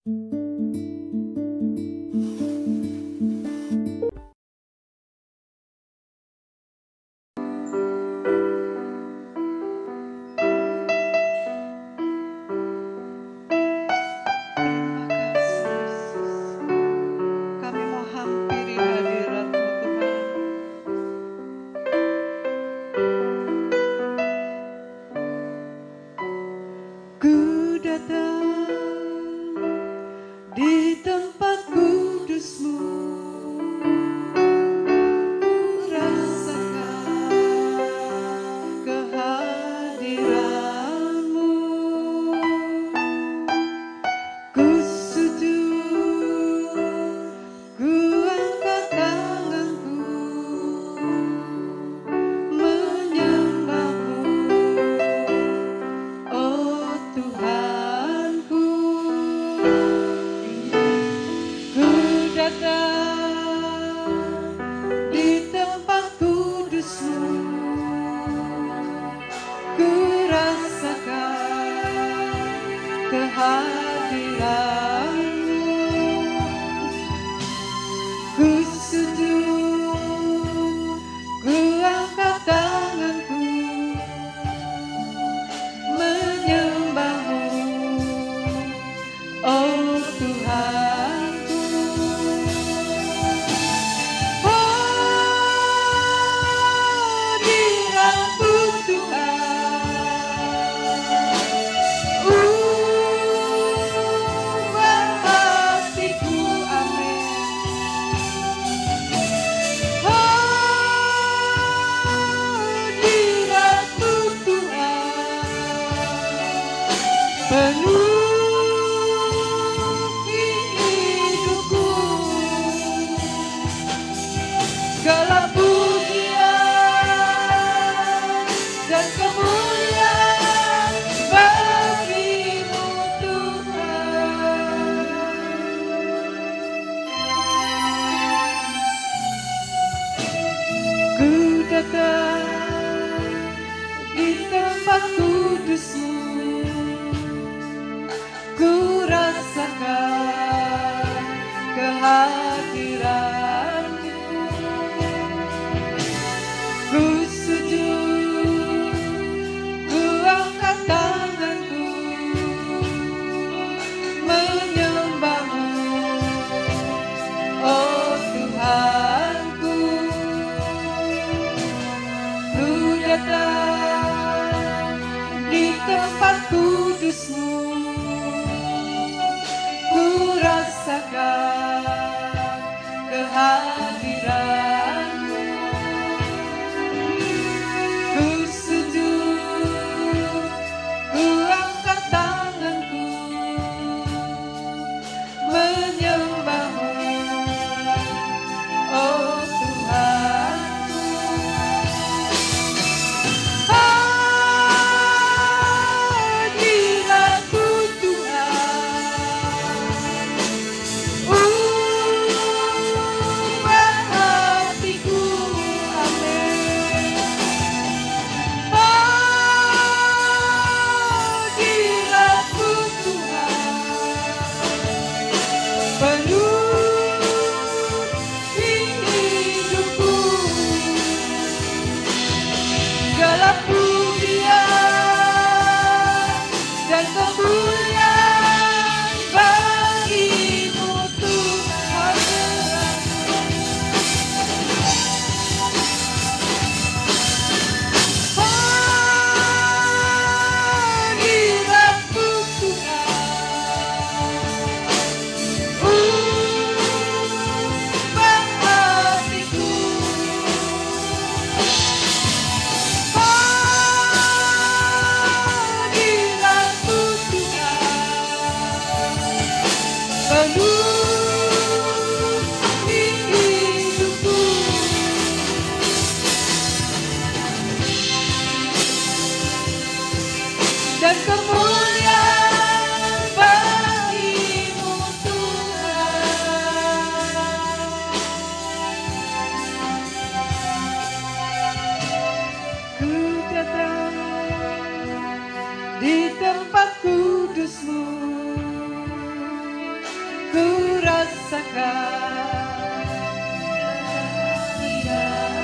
Ku rasakan.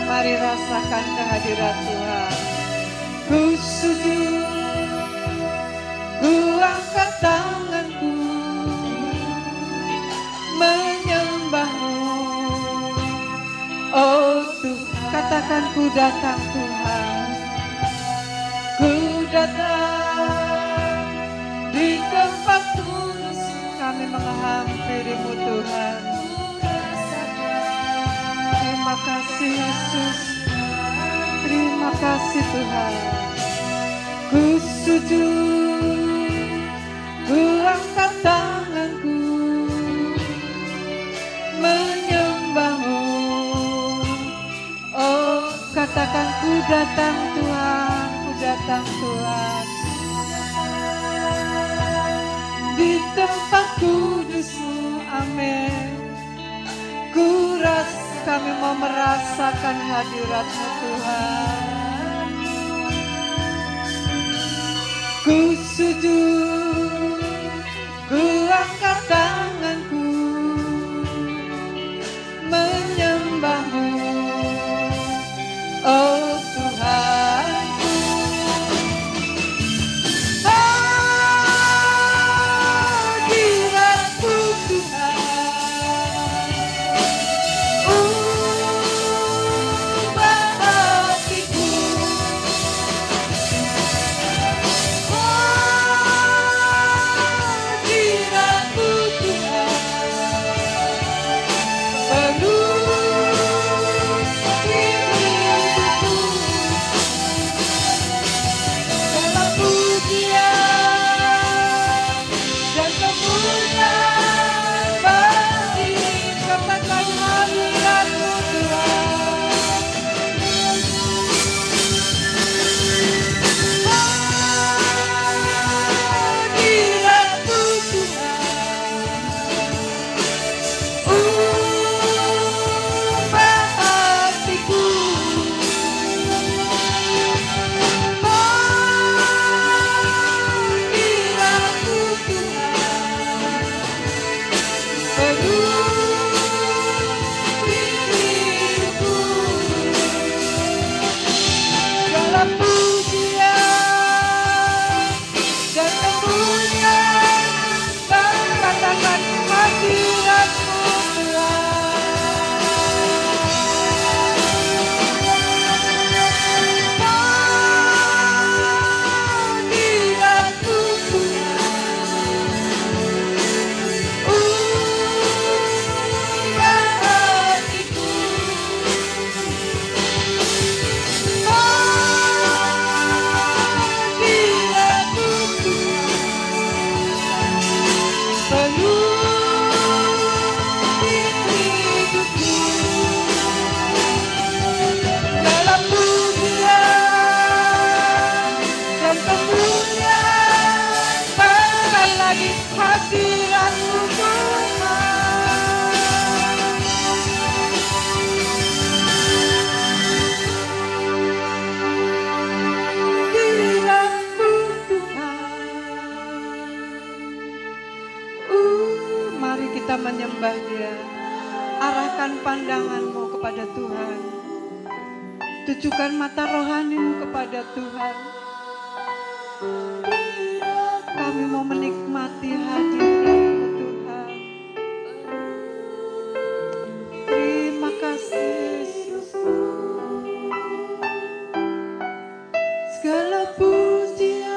Mari rasakan kehadiran Tuhan. Ku sujud, ku angkat tanganku, menyembahmu. Oh Tuhan, katakan ku datang Tuhan. Ku datang di tempat kudus, kami menghampirimu Tuhan. Terima kasih Yesus, terima kasih Tuhan. Ku sujud, ku angkat tanganku, menyembahmu. Oh katakan ku datang Tuhan, ku datang Tuhan. Di tempat kudus-Mu, amin. Ku rasa kami mau merasakan hadirat-Mu Tuhan. Ku sujud, ku angkat tanganku, menyembah-Mu. Oh Tuhanku, hadirat-Mu Tuhan, ubah hatiku. Hadirat-Mu Tuhan, menyembah Dia. Arahkan pandangan-Mu kepada Tuhan. Tujukan mata rohani-Mu kepada Tuhan. Kami mau menikmati hadirat-Mu Tuhan. Terima kasih Yesus. Segala pujian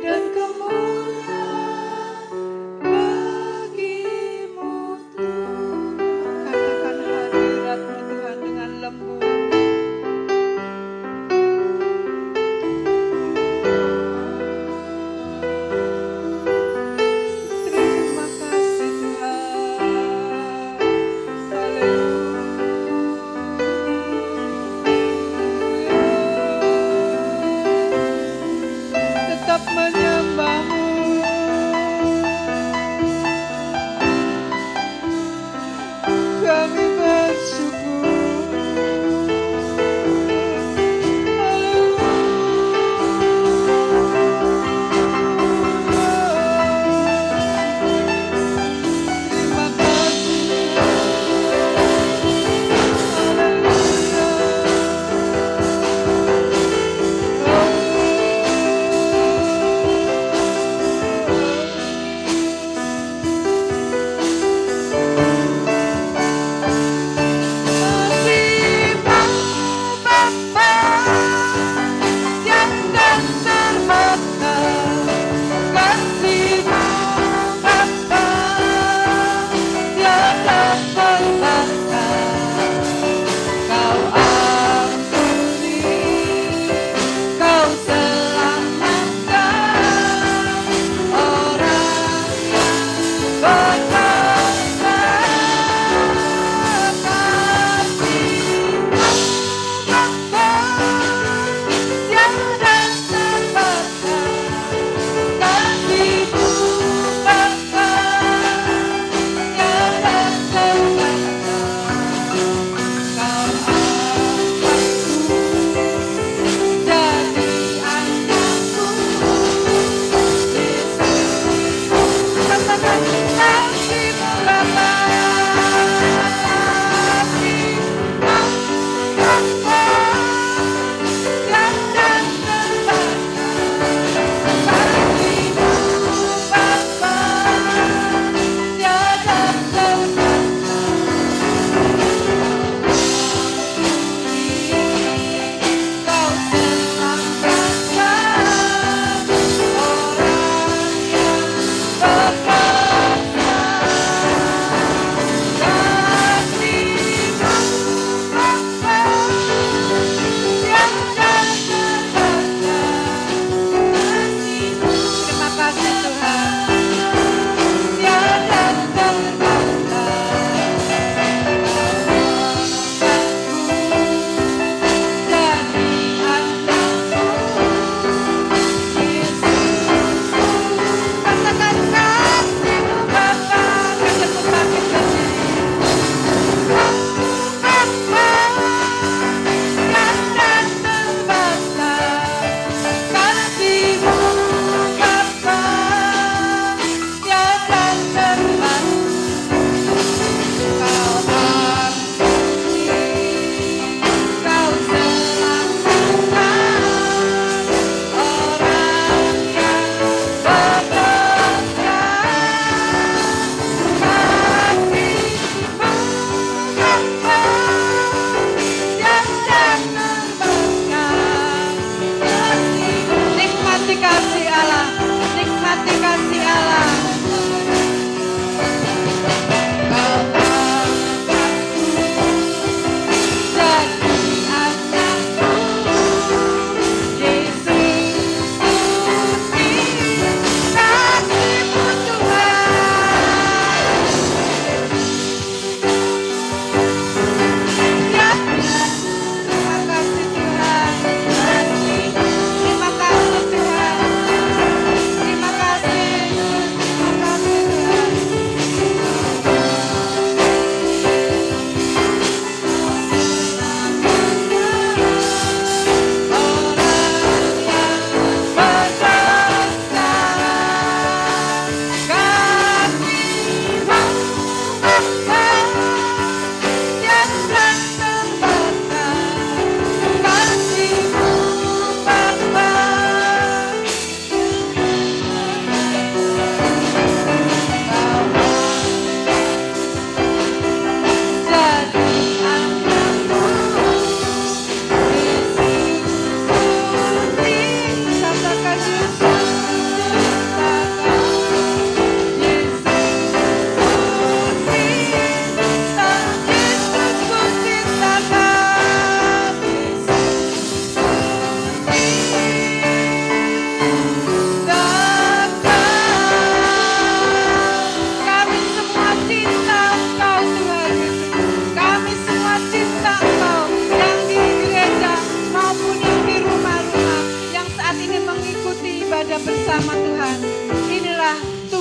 dan kemuliaan bagi-Mu Tuhan. Katakan hadirat-Mu Tuhan dengan lembut.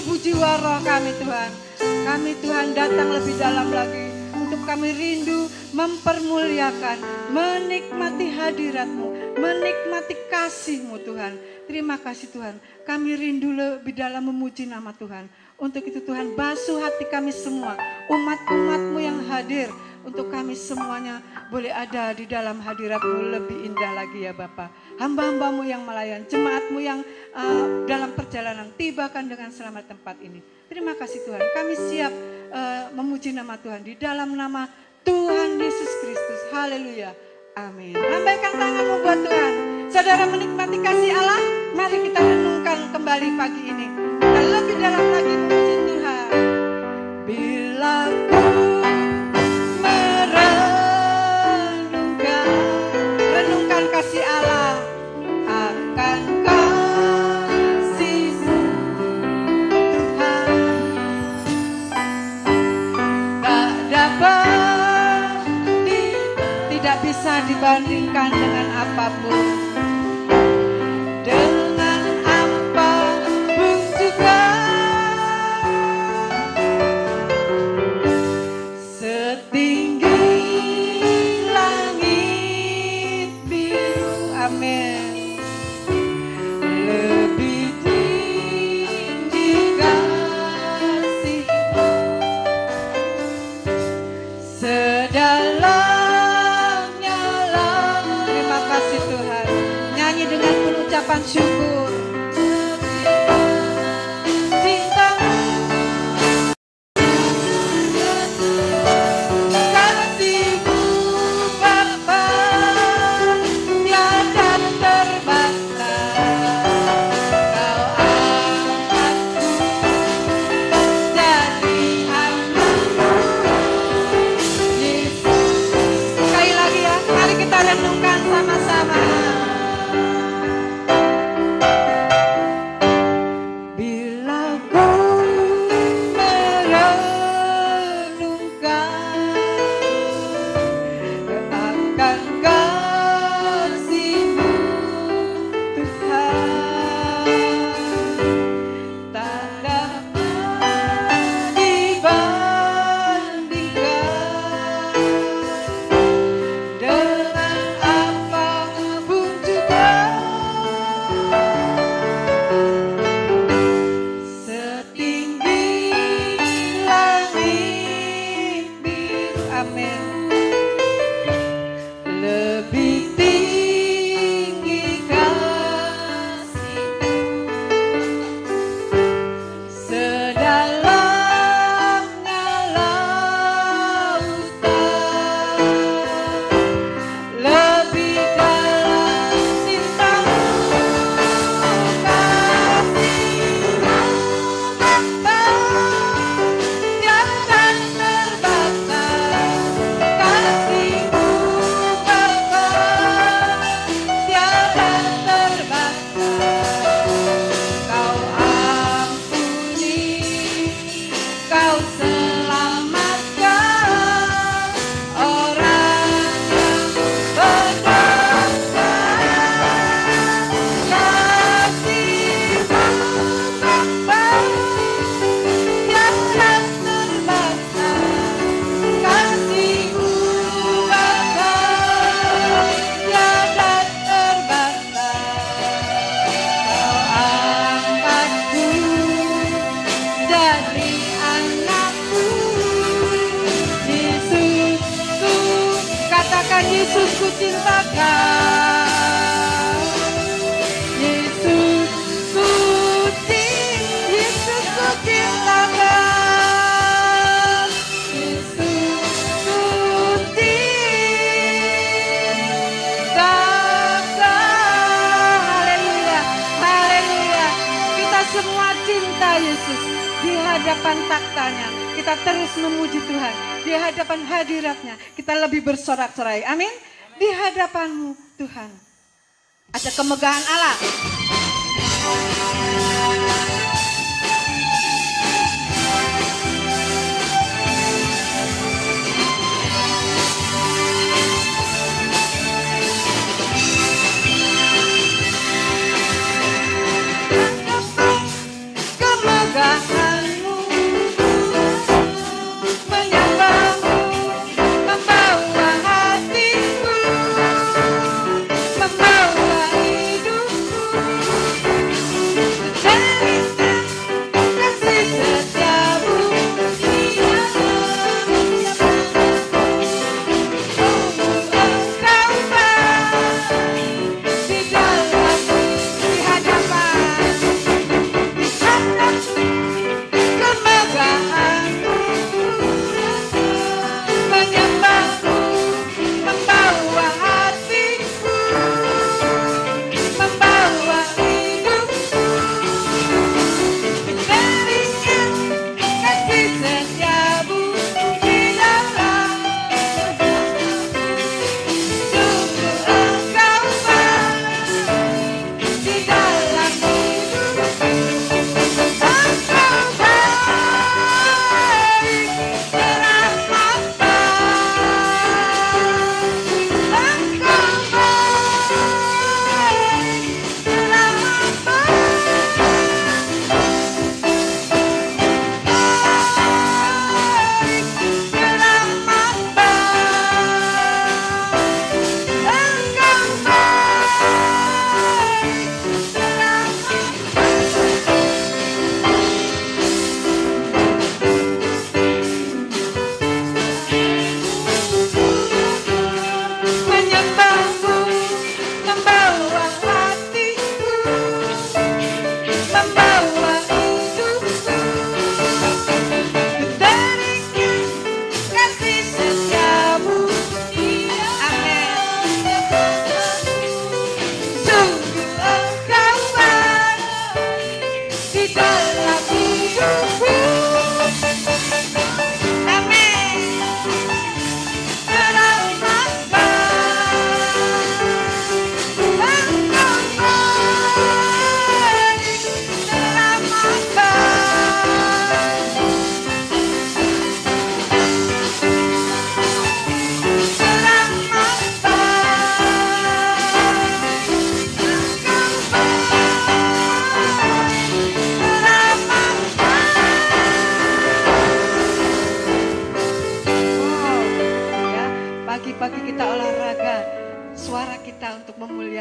tubuh jiwa roh kami Tuhan. Kami Tuhan datang lebih dalam lagi untuk kami rindu mempermuliakan, menikmati hadirat-Mu, menikmati kasih-Mu Tuhan. Terima kasih Tuhan, kami rindu lebih dalam memuji nama Tuhan. Untuk itu Tuhan, basuh hati kami semua, umat-umat-Mu yang hadir, untuk kami semuanya boleh ada di dalam hadirat-Mu lebih indah lagi ya Bapa. Hamba-hamba-Mu yang melayan, jemaat-Mu yang dalam perjalanan, tibakan dengan selamat tempat ini. Terima kasih Tuhan, kami siap memuji nama Tuhan di dalam nama Tuhan Yesus Kristus. Haleluya. Amin. Lambaikan tanganmu buat Tuhan. Saudara menikmati kasih Allah, mari kita renungkan kembali pagi ini. Kita lebih dalam lagi memuji Tuhan. Bila ku renungkan kasih Allah, akan kasih-Mu Tuhan, tak dapat tidak bisa dibandingkan dengan apapun, dengan apapun juga. Setinggi langit biru, amin, lebih tinggi kasih-Mu, sedalamnya langit. Terima kasih Tuhan. Nyanyi dengan penuh ucapan syukur. Yesus ku cinta Kau, Yesus ku cinta Kau, Yesus ku cinta Kau. Haleluya, haleluya. Kita semua cinta Yesus di hadapan taktanya. Kita terus memuji Tuhan. Di hadapan hadiratnya kita lebih bersorak-sorai. Amin. Di hadapan-Mu Tuhan ada kemegahan Allah. Kemegahan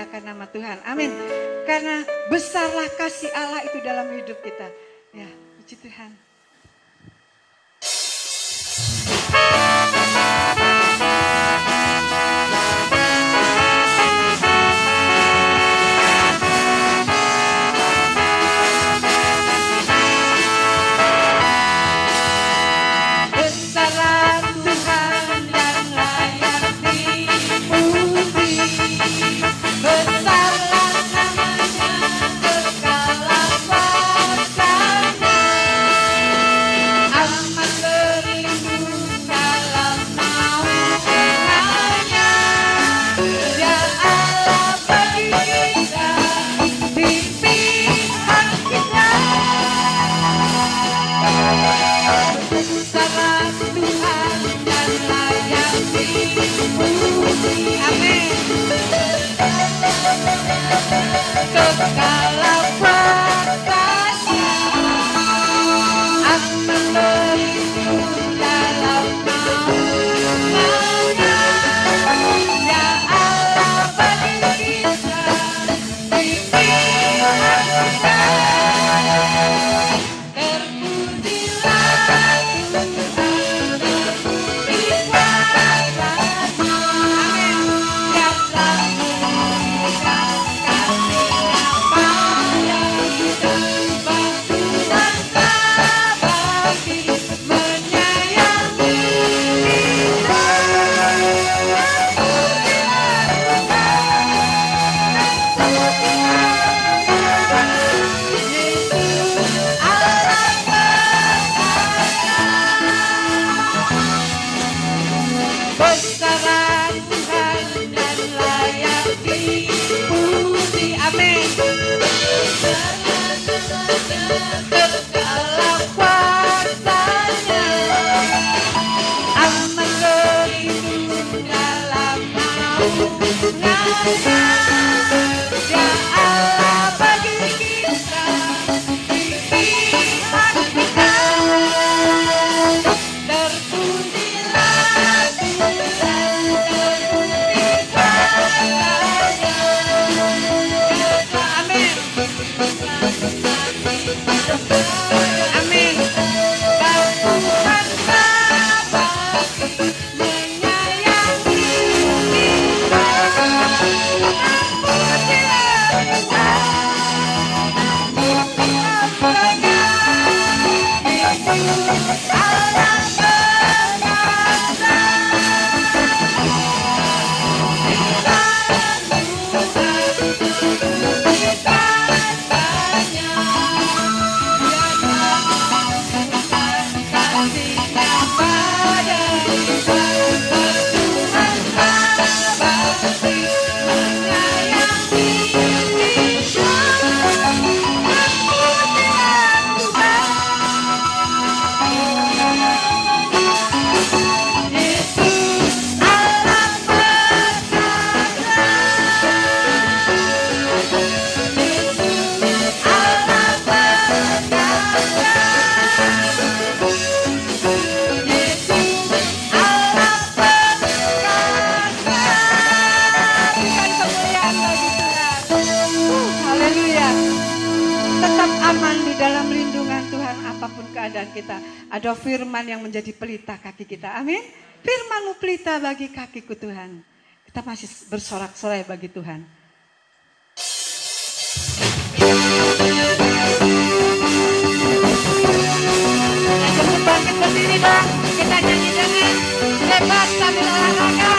memuliakan nama Tuhan. Amin. Karena besarlah kasih Allah itu dalam hidup kita. Ya, puji Tuhan. Kita ada firman yang menjadi pelita kaki kita. Amin. Firman-Mu pelita bagi kakiku Tuhan. Kita masih bersorak-sorai bagi Tuhan. Cukup bangkit berdiri dong. Kita nyanyi dengan bebas sambil olahraga.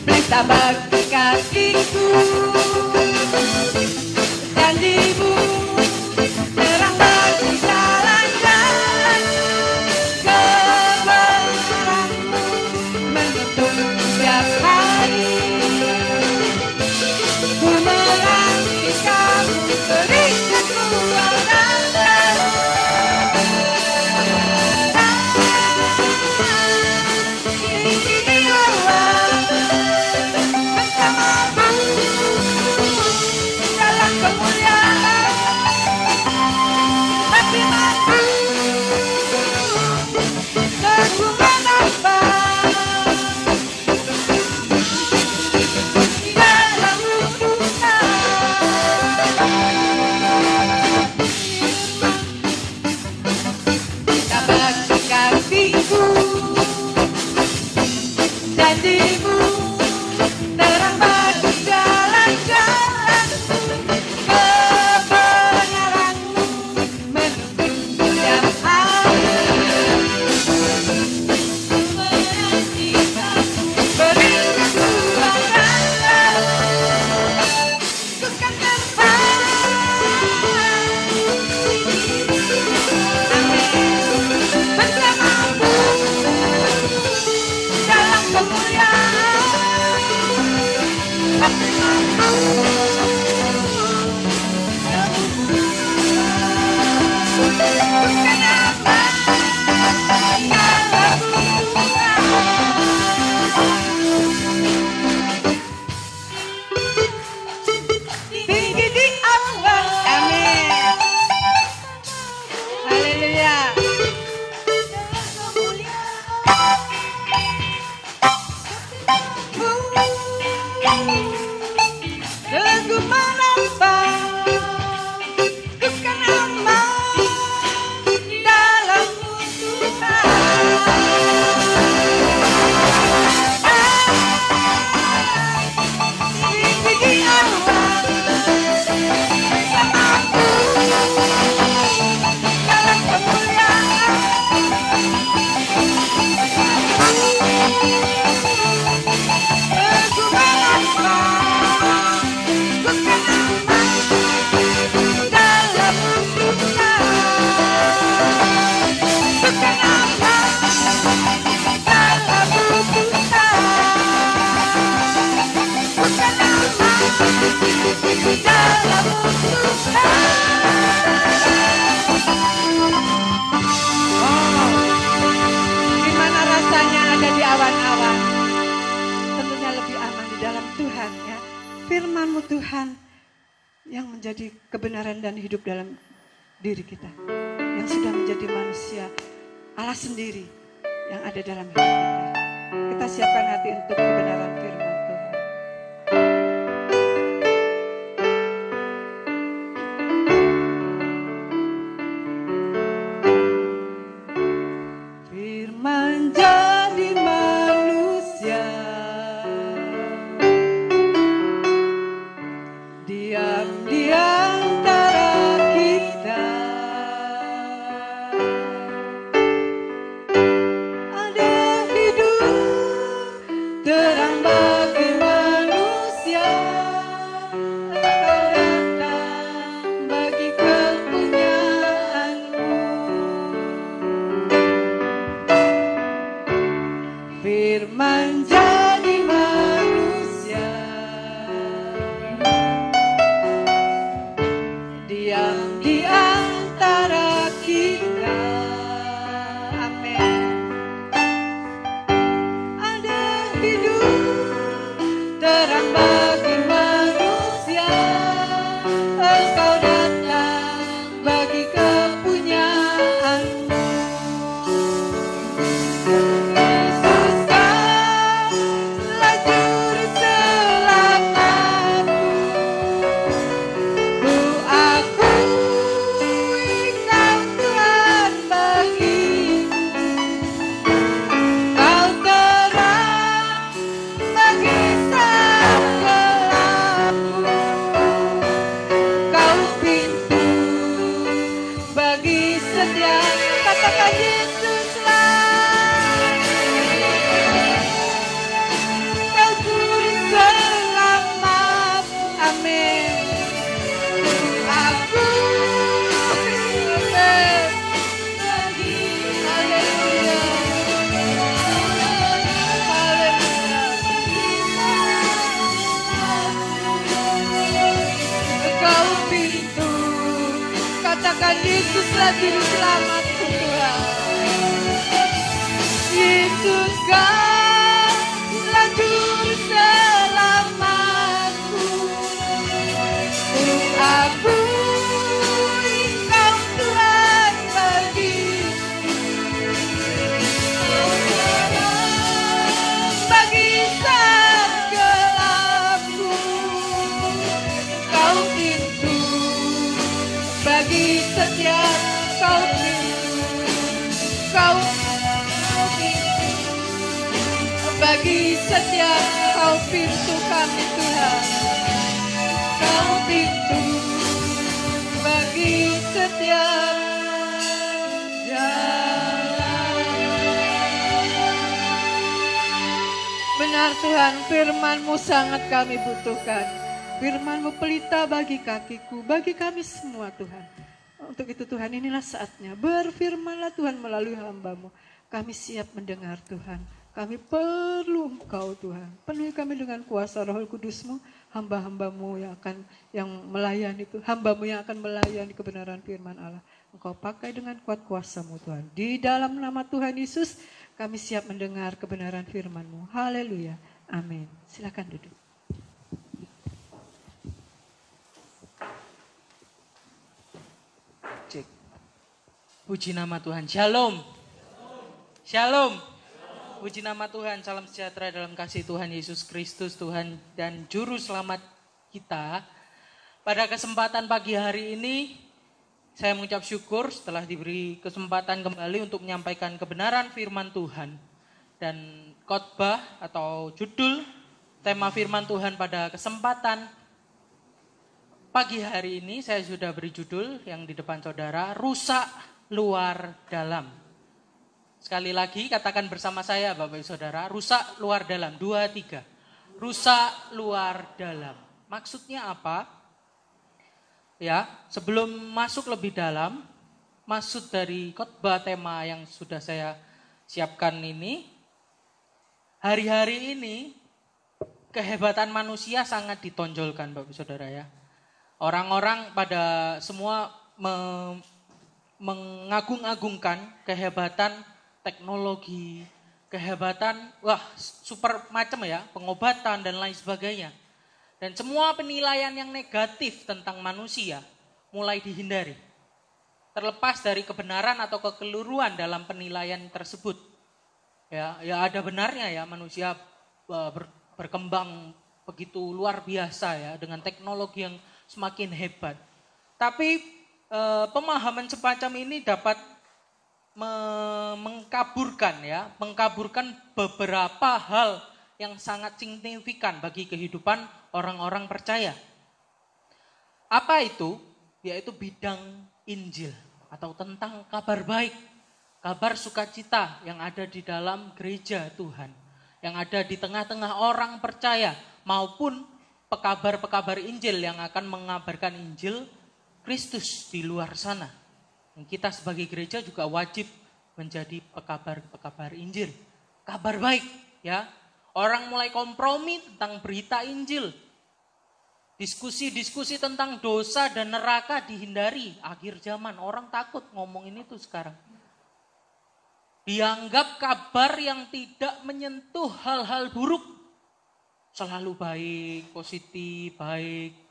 Pelita bagi kakiku. Menutup setiap hari. Di dalammu Tuhan. Gimana rasanya ada di awan-awan? Tentunya lebih aman di dalam Tuhan ya. Firman-Mu Tuhan yang menjadi kebenaran dan hidup dalam diri kita. Yang sudah menjadi manusia Allah sendiri yang ada dalam hidup kita. Kita siapkan hati untuk kebenaran firman Tuhan. Firman jadi manusia, diam di antara kita. Ada hidup terang bagi manusia. Engkau datang bagi kepunyaanmu. Firman jadi manusia, diam di antara kita. Amin. Ada hidup terang bagi manusia. Engkau datang bagi kepunyaanmu. Yesus kaulah juru selamatku. Ku akui Kau Tuhan bagiku. Kau terang bagi gelapku. Kau pintu bagi setiap. Katakan Yesuslah. Kau juru selamat. Amin. Aku amin. Haleluya. Engkau pintu. Katakan Yesuslah juru selamatku Tuhan. Yesus kaulah juru selamatku. Ku akui Kau Tuhan bagiku. Kau terang bagi saat gelapku. Kau pintu bagi setiap. Kau pintu. Kau pintu bagi setiap. Kau pintu kami Tuhan. Kau pintu bagi setiap jalan. Benar Tuhan, firman-Mu sangat kami butuhkan. Firman-Mu pelita bagi kakiku, bagi kami semua Tuhan. Untuk itu Tuhan, inilah saatnya. Berfirmanlah Tuhan melalui hamba-Mu. Kami siap mendengar Tuhan. Kami perlu Engkau Tuhan. Penuhi kami dengan kuasa Roh Kudus-Mu. Hamba-hamba-Mu yang melayani itu. Hamba-Mu yang akan melayani kebenaran firman Allah. Engkau pakai dengan kuat kuasa-Mu Tuhan. Di dalam nama Tuhan Yesus, kami siap mendengar kebenaran firman-Mu. Haleluya. Amin. Silakan duduk. Cek. Puji nama Tuhan. Shalom. Shalom. Puji nama Tuhan. Salam sejahtera dalam kasih Tuhan Yesus Kristus, Tuhan dan Juru Selamat kita. Pada kesempatan pagi hari ini, saya mengucap syukur setelah diberi kesempatan kembali untuk menyampaikan kebenaran firman Tuhan. Dan khotbah atau judul tema firman Tuhan pada kesempatan pagi hari ini saya sudah beri judul yang di depan saudara, rusak luar dalam. Sekali lagi katakan bersama saya Bapak Ibu Saudara, rusak luar dalam, 2, 3. Rusak luar dalam. Maksudnya apa? Ya, sebelum masuk lebih dalam, maksud dari khotbah tema yang sudah saya siapkan ini, hari-hari ini kehebatan manusia sangat ditonjolkan Bapak Saudara ya. Orang-orang pada semua mengagung-agungkan kehebatan teknologi, kehebatan super macam ya, pengobatan dan lain sebagainya. Dan semua penilaian yang negatif tentang manusia mulai dihindari. Terlepas dari kebenaran atau kekeliruan dalam penilaian tersebut. Ya ada benarnya ya, manusia berkembang begitu luar biasa ya dengan teknologi yang semakin hebat. Tapi pemahaman semacam ini dapat mengkaburkan beberapa hal yang sangat signifikan bagi kehidupan orang-orang percaya. Apa itu? Yaitu bidang Injil atau tentang kabar baik, kabar sukacita yang ada di dalam gereja Tuhan, yang ada di tengah-tengah orang percaya maupun pekabar-pekabar Injil yang akan mengabarkan Injil Kristus di luar sana. Dan kita sebagai gereja juga wajib menjadi pekabar Injil. Kabar baik ya. Orang mulai kompromi tentang berita Injil. Diskusi-diskusi tentang dosa dan neraka dihindari. Akhir zaman orang takut ngomongin itu sekarang. Dianggap kabar yang tidak menyentuh hal-hal buruk. Selalu baik, positif, baik.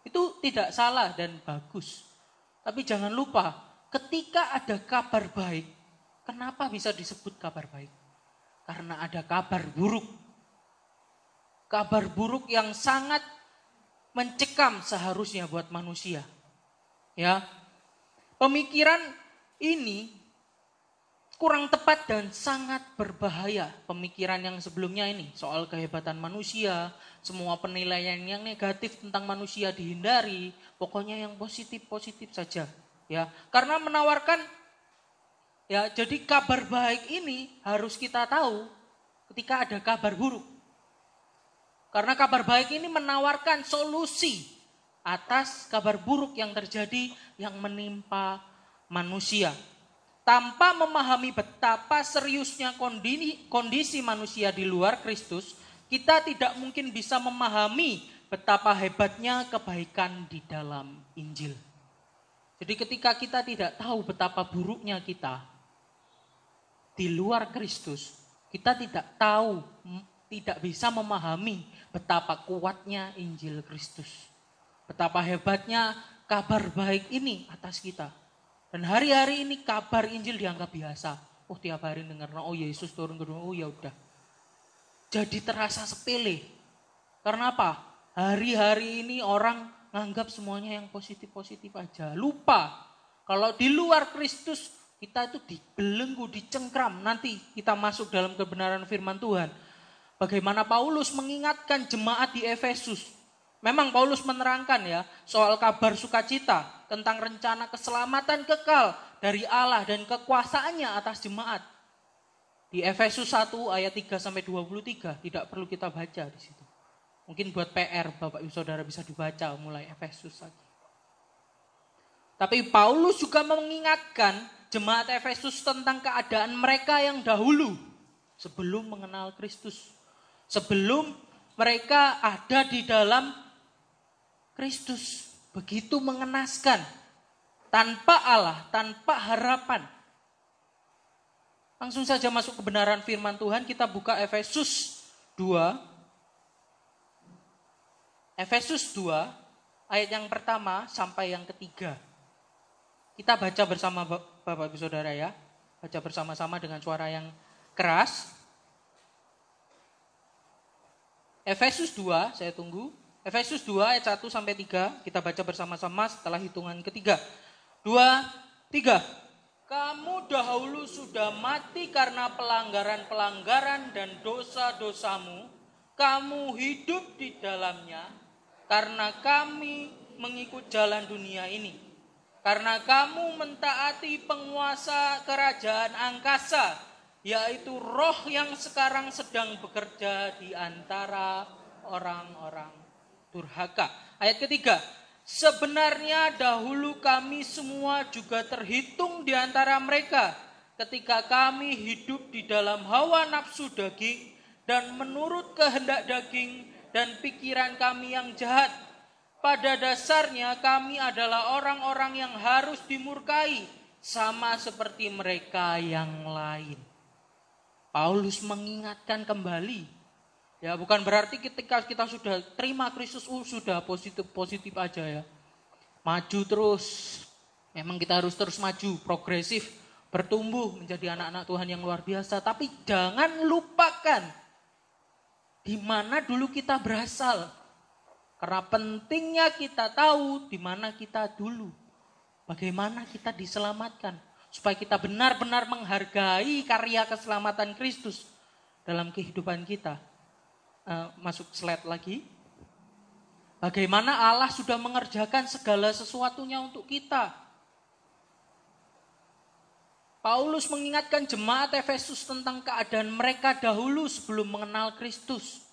Itu tidak salah dan bagus. Tapi jangan lupa, ketika ada kabar baik, kenapa bisa disebut kabar baik? Karena ada kabar buruk. Kabar buruk yang sangat mencekam seharusnya buat manusia. Ya. Pemikiran ini kurang tepat dan sangat berbahaya. Pemikiran yang sebelumnya ini soal kehebatan manusia, semua penilaian yang negatif tentang manusia dihindari, pokoknya yang positif-positif saja, ya. Karena menawarkan ya, jadi kabar baik ini harus kita tahu ketika ada kabar buruk. Karena kabar baik ini menawarkan solusi atas kabar buruk yang terjadi yang menimpa manusia. Tanpa memahami betapa seriusnya kondisi manusia di luar Kristus, kita tidak mungkin bisa memahami betapa hebatnya kebaikan di dalam Injil. Jadi ketika kita tidak tahu betapa buruknya kita di luar Kristus, kita tidak bisa memahami betapa kuatnya Injil Kristus. Betapa hebatnya kabar baik ini atas kita. Dan hari-hari ini kabar Injil dianggap biasa. Oh tiap hari dengar, oh Yesus turun ke dunia, oh ya udah. Jadi terasa sepele. Karena apa? Hari-hari ini orang nganggap semuanya yang positif-positif aja. Lupa kalau di luar Kristus kita itu dibelenggu, dicengkram. Nanti kita masuk dalam kebenaran firman Tuhan. Bagaimana Paulus mengingatkan jemaat di Efesus. Memang Paulus menerangkan ya soal kabar sukacita tentang rencana keselamatan kekal dari Allah dan kekuasaannya atas jemaat. Di Efesus 1 ayat 3 sampai 23 tidak perlu kita baca di situ. Mungkin buat PR Bapak Ibu Saudara bisa dibaca mulai Efesus lagi. Tapi Paulus juga mengingatkan jemaat Efesus tentang keadaan mereka yang dahulu sebelum mengenal Kristus. Sebelum mereka ada di dalam Kristus, begitu mengenaskan, tanpa Allah, tanpa harapan. Langsung saja masuk kebenaran firman Tuhan, kita buka Efesus 2. Efesus 2, ayat yang pertama sampai yang ketiga. Kita baca bersama Bapak Ibu Saudara ya, baca bersama-sama dengan suara yang keras. Efesus 2, saya tunggu. Efesus 2 ayat 1 sampai 3, kita baca bersama-sama setelah hitungan ketiga. 2, 3. Kamu dahulu sudah mati karena pelanggaran-pelanggaran dan dosa-dosamu. Kamu hidup di dalamnya karena kami mengikut jalan dunia ini. Karena kamu mentaati penguasa kerajaan angkasa, yaitu roh yang sekarang sedang bekerja di antara orang-orang durhaka. Ayat ketiga, sebenarnya dahulu kami semua juga terhitung di antara mereka ketika kami hidup di dalam hawa nafsu daging dan menurut kehendak daging dan pikiran kami yang jahat. Pada dasarnya kami adalah orang-orang yang harus dimurkai, sama seperti mereka yang lain. Paulus mengingatkan kembali. Ya, bukan berarti ketika kita sudah terima Kristus, sudah positif aja ya. Maju terus. Memang kita harus terus maju, progresif, bertumbuh menjadi anak-anak Tuhan yang luar biasa. Tapi jangan lupakan di mana dulu kita berasal. Karena pentingnya kita tahu di mana kita dulu. Bagaimana kita diselamatkan. Supaya kita benar-benar menghargai karya keselamatan Kristus dalam kehidupan kita. Masuk slide lagi. Bagaimana Allah sudah mengerjakan segala sesuatunya untuk kita. Paulus mengingatkan jemaat Efesus tentang keadaan mereka dahulu sebelum mengenal Kristus.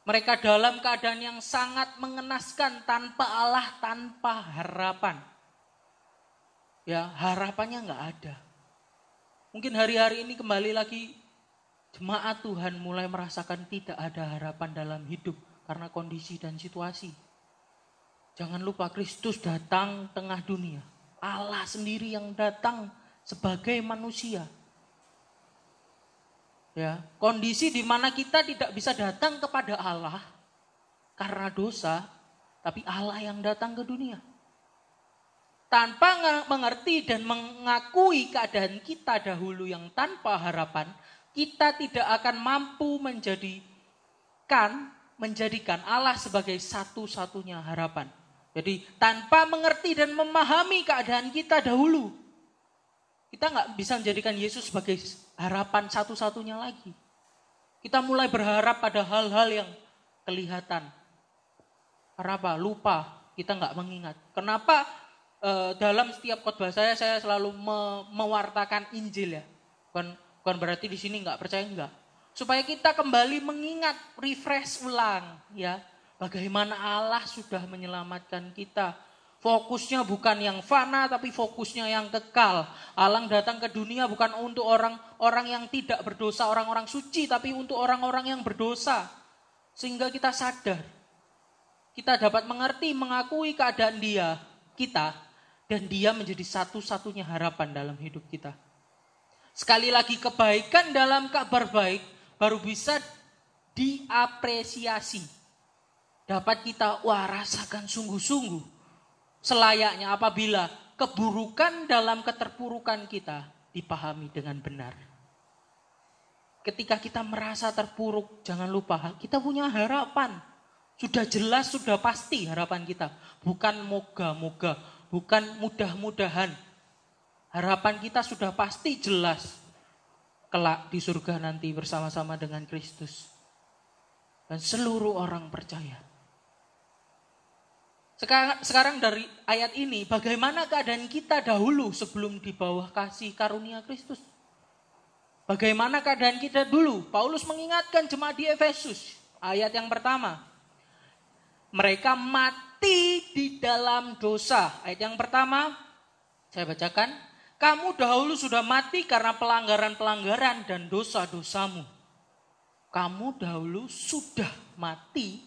Mereka dalam keadaan yang sangat mengenaskan, tanpa Allah, tanpa harapan. Ya, harapannya nggak ada. Mungkin hari-hari ini kembali lagi jemaat Tuhan mulai merasakan tidak ada harapan dalam hidup karena kondisi dan situasi. Jangan lupa Kristus datang tengah dunia. Allah sendiri yang datang sebagai manusia. Ya, kondisi di mana kita tidak bisa datang kepada Allah karena dosa, tapi Allah yang datang ke dunia. Tanpa mengerti dan mengakui keadaan kita dahulu yang tanpa harapan, kita tidak akan mampu menjadikan Allah sebagai satu-satunya harapan. Jadi tanpa mengerti dan memahami keadaan kita dahulu, kita nggak bisa menjadikan Yesus sebagai harapan satu-satunya lagi. Kita mulai berharap pada hal-hal yang kelihatan. Karena apa? Lupa, kita nggak mengingat. Kenapa dalam setiap khotbah saya selalu mewartakan Injil ya. Bukan berarti di sini nggak percaya, enggak. Supaya kita kembali mengingat, refresh ulang ya. Bagaimana Allah sudah menyelamatkan kita. Fokusnya bukan yang fana tapi fokusnya yang kekal. Allah datang ke dunia bukan untuk orang-orang yang tidak berdosa, orang-orang suci, tapi untuk orang-orang yang berdosa. Sehingga kita sadar. Kita dapat mengerti, mengakui keadaan kita, dan dia menjadi satu-satunya harapan dalam hidup kita. Sekali lagi, kebaikan dalam kabar baik baru bisa diapresiasi. Dapat kita rasakan sungguh-sungguh. Selayaknya apabila keburukan dalam keterpurukan kita dipahami dengan benar. Ketika kita merasa terpuruk, jangan lupa kita punya harapan. Sudah jelas, sudah pasti harapan kita. Bukan moga-moga, bukan mudah-mudahan. Harapan kita sudah pasti jelas. Kelak di surga nanti bersama-sama dengan Kristus. Dan seluruh orang percaya. Sekarang dari ayat ini, bagaimana keadaan kita dahulu sebelum di bawah kasih karunia Kristus? Bagaimana keadaan kita dulu? Paulus mengingatkan jemaat di Efesus. Ayat yang pertama. Mereka mati di dalam dosa. Ayat yang pertama, saya bacakan. Kamu dahulu sudah mati karena pelanggaran-pelanggaran dan dosa-dosamu. Kamu dahulu sudah mati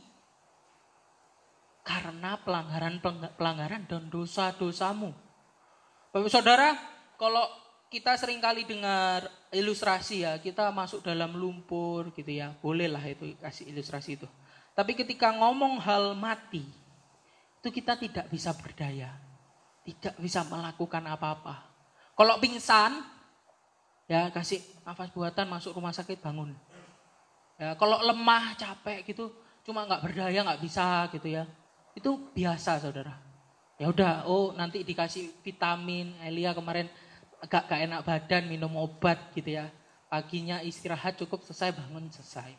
karena pelanggaran dan dosa-dosamu. Bapak Saudara, kalau kita seringkali dengar ilustrasi ya, kita masuk dalam lumpur gitu ya, bolehlah itu kasih ilustrasi itu. Tapi ketika ngomong hal mati, itu kita tidak bisa berdaya, tidak bisa melakukan apa-apa. Kalau pingsan, ya kasih nafas buatan, masuk rumah sakit, bangun. Ya, kalau lemah, capek gitu, cuma nggak berdaya, nggak bisa gitu ya. Itu biasa saudara. Ya udah, nanti dikasih vitamin. Elia kemarin agak gak enak badan, minum obat gitu ya. Paginya istirahat cukup, selesai bangun selesai.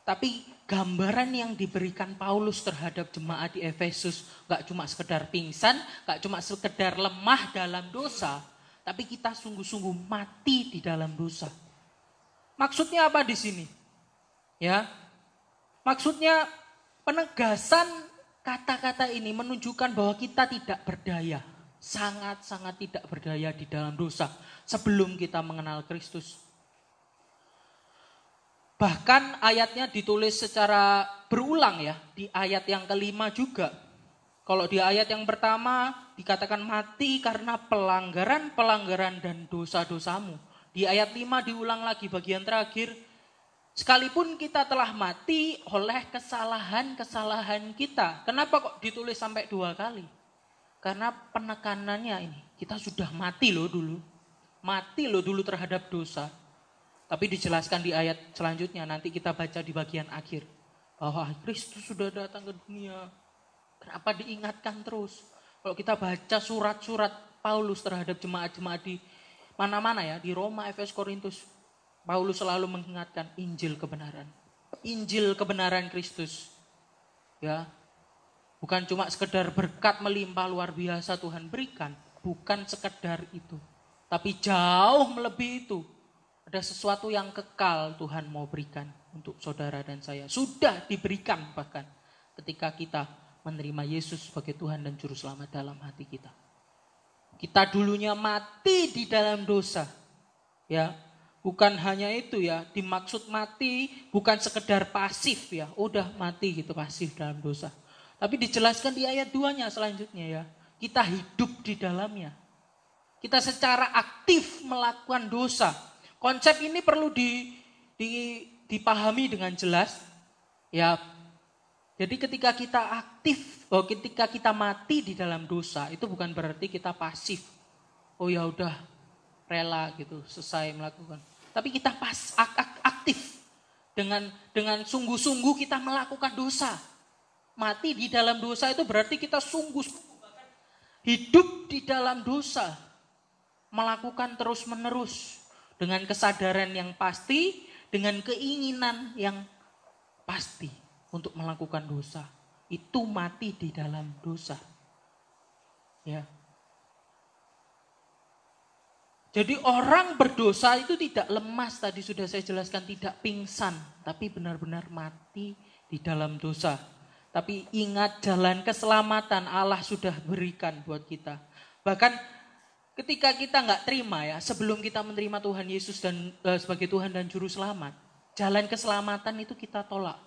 Tapi gambaran yang diberikan Paulus terhadap jemaat di Efesus gak cuma sekedar pingsan, gak cuma sekedar lemah dalam dosa, tapi kita sungguh-sungguh mati di dalam dosa. Maksudnya apa di sini? Ya, maksudnya penegasan kata-kata ini menunjukkan bahwa kita tidak berdaya. Sangat-sangat tidak berdaya di dalam dosa sebelum kita mengenal Kristus. Bahkan ayatnya ditulis secara berulang ya, di ayat yang kelima juga. Kalau di ayat yang pertama dikatakan mati karena pelanggaran-pelanggaran dan dosa-dosamu. Di ayat 5 diulang lagi bagian terakhir, sekalipun kita telah mati oleh kesalahan-kesalahan kita. Kenapa kok ditulis sampai 2 kali? Karena penekanannya ini, kita sudah mati loh dulu. Mati loh dulu terhadap dosa. Tapi dijelaskan di ayat selanjutnya, nanti kita baca di bagian akhir. Bahwa Kristus sudah datang ke dunia. Kenapa diingatkan terus? Kalau kita baca surat-surat Paulus terhadap jemaat-jemaat di mana-mana ya, di Roma, Efesus, Korintus, Paulus selalu mengingatkan Injil kebenaran. Injil kebenaran Kristus. Ya. Bukan cuma sekedar berkat melimpah luar biasa Tuhan berikan. Bukan sekedar itu. Tapi jauh melebihi itu. Ada sesuatu yang kekal Tuhan mau berikan untuk saudara dan saya. Sudah diberikan bahkan ketika kita menerima Yesus sebagai Tuhan dan Juru Selamat dalam hati kita. Kita dulunya mati di dalam dosa. Ya, bukan hanya itu ya, dimaksud mati bukan sekedar pasif ya. Udah mati gitu pasif dalam dosa. Tapi dijelaskan di ayat 2-nya selanjutnya ya. Kita hidup di dalamnya. Kita secara aktif melakukan dosa. Konsep ini perlu dipahami dengan jelas. Ya, jadi ketika kita aktif, ketika kita mati di dalam dosa, itu bukan berarti kita pasif. Oh ya udah, rela gitu, selesai melakukan. Tapi kita aktif dengan sungguh-sungguh kita melakukan dosa. Mati di dalam dosa itu berarti kita sungguh-sungguh hidup di dalam dosa, melakukan terus-menerus. Dengan kesadaran yang pasti, dengan keinginan yang pasti untuk melakukan dosa. Itu mati di dalam dosa. Ya. Jadi orang berdosa itu tidak lemas, tadi sudah saya jelaskan, tidak pingsan. Tapi benar-benar mati di dalam dosa. Tapi ingat jalan keselamatan Allah sudah berikan buat kita. Bahkan ketika kita nggak terima ya, sebelum kita menerima Tuhan Yesus dan sebagai Tuhan dan Juru Selamat, jalan keselamatan itu kita tolak.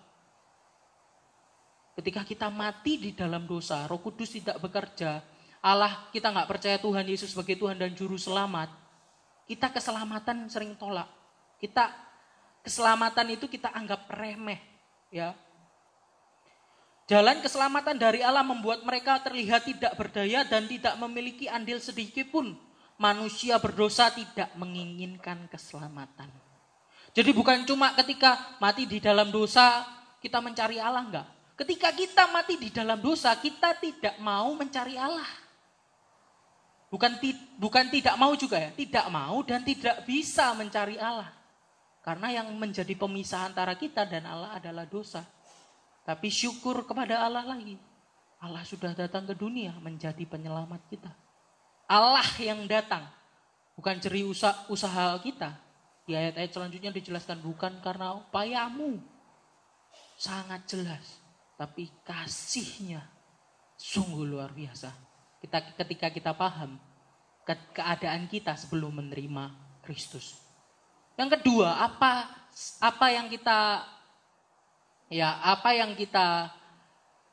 Ketika kita mati di dalam dosa, Roh Kudus tidak bekerja, Allah kita nggak percaya Tuhan Yesus sebagai Tuhan dan Juru Selamat, kita keselamatan sering tolak. Keselamatan itu kita anggap remeh, ya. Jalan keselamatan dari Allah membuat mereka terlihat tidak berdaya dan tidak memiliki andil sedikit pun. Manusia berdosa tidak menginginkan keselamatan. Jadi bukan cuma ketika mati di dalam dosa kita mencari Allah, enggak. Ketika kita mati di dalam dosa kita tidak mau mencari Allah. Bukan tidak mau juga ya, tidak mau dan tidak bisa mencari Allah. Karena yang menjadi pemisah antara kita dan Allah adalah dosa. Tapi syukur kepada Allah lagi. Allah sudah datang ke dunia menjadi penyelamat kita. Allah yang datang. Bukan jerih usaha kita. Di ayat-ayat selanjutnya dijelaskan bukan karena upayamu. Sangat jelas. Tapi kasihnya sungguh luar biasa. Ketika kita paham keadaan kita sebelum menerima Kristus. Yang kedua, apa yang kita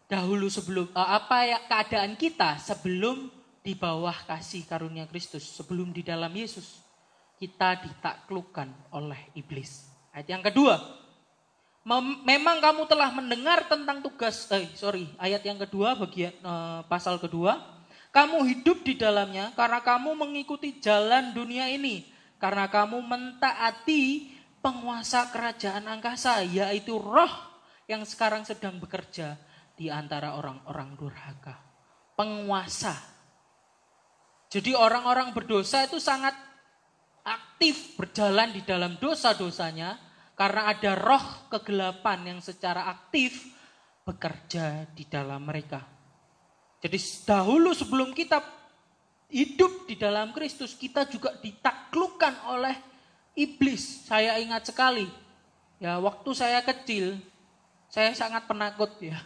dahulu sebelum keadaan kita sebelum di bawah kasih karunia Kristus, sebelum di dalam Yesus kita ditaklukkan oleh iblis. Ayat yang kedua, memang kamu telah mendengar tentang ayat yang kedua bagian pasal kedua, kamu hidup di dalamnya karena kamu mengikuti jalan dunia ini, karena kamu mentaati penguasa kerajaan angkasa, yaitu roh yang sekarang sedang bekerja di antara orang-orang durhaka. Penguasa. Jadi orang-orang berdosa itu sangat aktif berjalan di dalam dosa-dosanya karena ada roh kegelapan yang secara aktif bekerja di dalam mereka. Jadi dahulu sebelum kita hidup di dalam Kristus, kita juga ditaklukkan oleh iblis. Saya ingat sekali, ya waktu saya kecil, saya sangat penakut ya.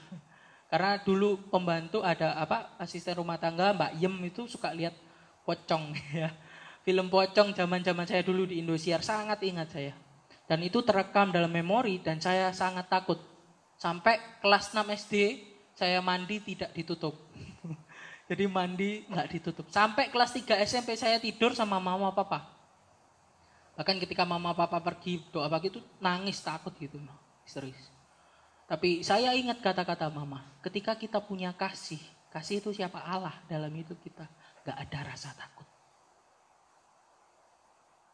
Karena dulu pembantu ada asisten rumah tangga Mbak Yem itu suka lihat pocong ya. Film pocong zaman-zaman saya dulu di Indosiar, sangat ingat saya. Dan itu terekam dalam memori dan saya sangat takut. Sampai kelas 6 SD saya mandi tidak ditutup. Jadi mandi nggak ditutup. Sampai kelas 3 SMP saya tidur sama mama papa. Bahkan ketika mama papa pergi doa pagi itu nangis takut gitu. Serius. Tapi saya ingat kata-kata mama. Ketika kita punya kasih. Kasih itu siapa? Allah dalam hidup kita. Nggak ada rasa takut.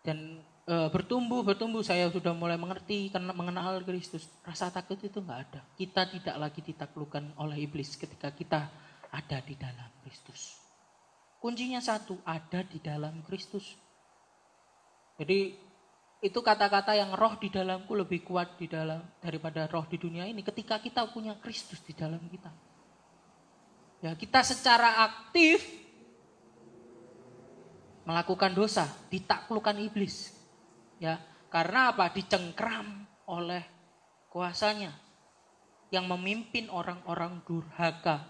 Dan bertumbuh saya sudah mulai mengerti karena mengenal Kristus. Rasa takut itu nggak ada. Kita tidak lagi ditaklukkan oleh iblis ketika kita ada di dalam Kristus. Kuncinya satu, ada di dalam Kristus. Jadi itu kata-kata yang roh di dalamku lebih kuat di dalam daripada roh di dunia ini. Ketika kita punya Kristus di dalam kita, ya kita secara aktif melakukan dosa, ditaklukkan iblis. Ya, karena apa? Dicengkram oleh kuasanya yang memimpin orang-orang durhaka.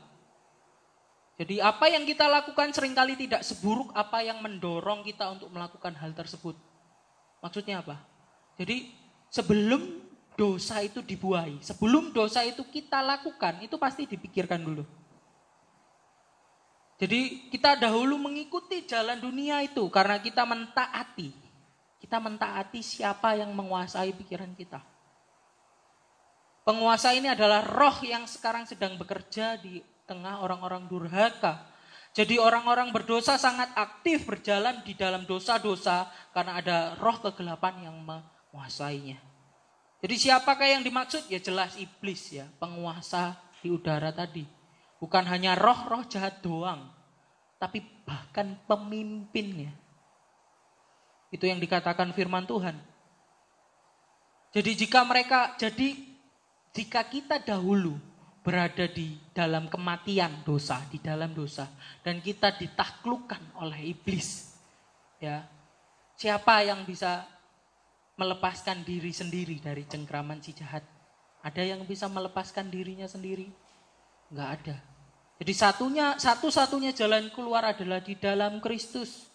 Jadi apa yang kita lakukan seringkali tidak seburuk apa yang mendorong kita untuk melakukan hal tersebut. Maksudnya apa? Jadi sebelum dosa itu dibuai, sebelum dosa itu kita lakukan, itu pasti dipikirkan dulu. Jadi kita dahulu mengikuti jalan dunia itu karena kita mentaati. Kita mentaati siapa yang menguasai pikiran kita. Penguasa ini adalah roh yang sekarang sedang bekerja di tengah orang-orang durhaka. Jadi orang-orang berdosa sangat aktif berjalan di dalam dosa-dosa karena ada roh kegelapan yang menguasainya. Jadi siapakah yang dimaksud? Ya jelas iblis ya, penguasa di udara tadi. Bukan hanya roh-roh jahat doang, tapi bahkan pemimpinnya. Itu yang dikatakan firman Tuhan. Jadi jika kita dahulu berada di dalam kematian dosa, di dalam dosa, dan kita ditaklukkan oleh iblis, ya, siapa yang bisa melepaskan diri sendiri dari cengkraman si jahat? Ada yang bisa melepaskan dirinya sendiri? Enggak ada. Jadi satu-satunya jalan keluar adalah di dalam Kristus.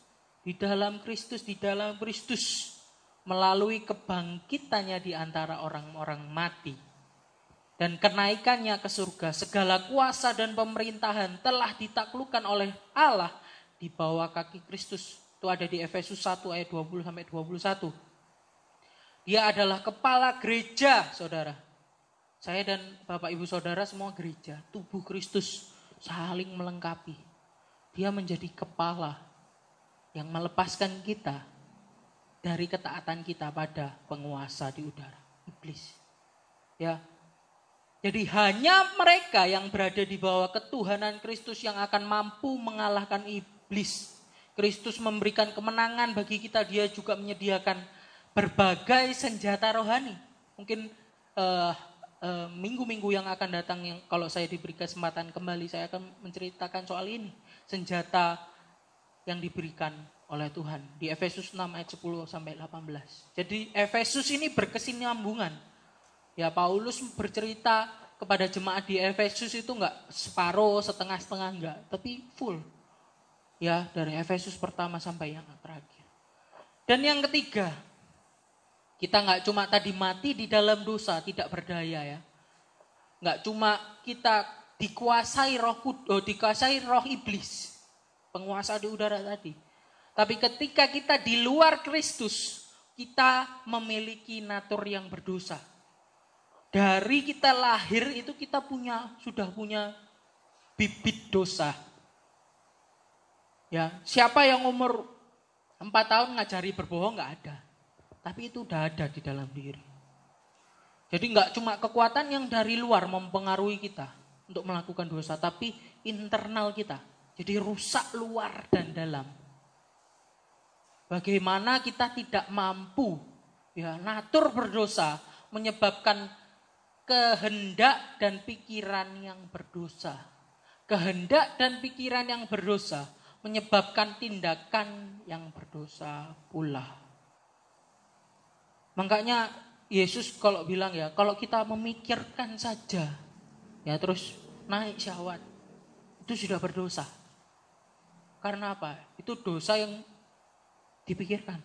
Di dalam Kristus, di dalam Kristus. Melalui kebangkitannya di antara orang-orang mati. Dan kenaikannya ke surga. Segala kuasa dan pemerintahan telah ditaklukkan oleh Allah di bawah kaki Kristus. Itu ada di Efesus 1 ayat 20-21. Dia adalah kepala gereja, saudara. Saya dan Bapak Ibu Saudara semua gereja. Tubuh Kristus saling melengkapi. Dia menjadi kepala yang melepaskan kita dari ketaatan kita pada penguasa di udara, iblis. Ya. Jadi hanya mereka yang berada di bawah ketuhanan Kristus yang akan mampu mengalahkan iblis. Kristus memberikan kemenangan bagi kita, dia juga menyediakan berbagai senjata rohani. Mungkin minggu-minggu yang akan datang, yang kalau saya diberi kesempatan kembali, saya akan menceritakan soal ini. Senjata yang diberikan oleh Tuhan. Di Efesus 6 ayat 10-18. Jadi Efesus ini berkesinambungan. Ya, Paulus bercerita kepada jemaat di Efesus itu enggak separuh, setengah-setengah enggak. Tapi full. Ya, dari Efesus pertama sampai yang terakhir. Dan yang ketiga, kita enggak cuma tadi mati di dalam dosa, tidak berdaya ya. Enggak cuma kita dikuasai roh iblis. Penguasa di udara tadi. Tapi ketika kita di luar Kristus, kita memiliki natur yang berdosa. Dari kita lahir itu kita sudah punya bibit dosa. Ya, siapa yang umur 4 tahun ngajari berbohong? Nggak ada. Tapi itu udah ada di dalam diri. Jadi nggak cuma kekuatan yang dari luar mempengaruhi kita untuk melakukan dosa, tapi internal kita. Jadi rusak luar dan dalam. Bagaimana kita tidak mampu, ya, natur berdosa menyebabkan kehendak dan pikiran yang berdosa. Kehendak dan pikiran yang berdosa menyebabkan tindakan yang berdosa pula. Makanya Yesus kalau bilang ya, kalau kita memikirkan saja, ya terus naik syahwat, itu sudah berdosa. Karena apa? Itu dosa yang dipikirkan.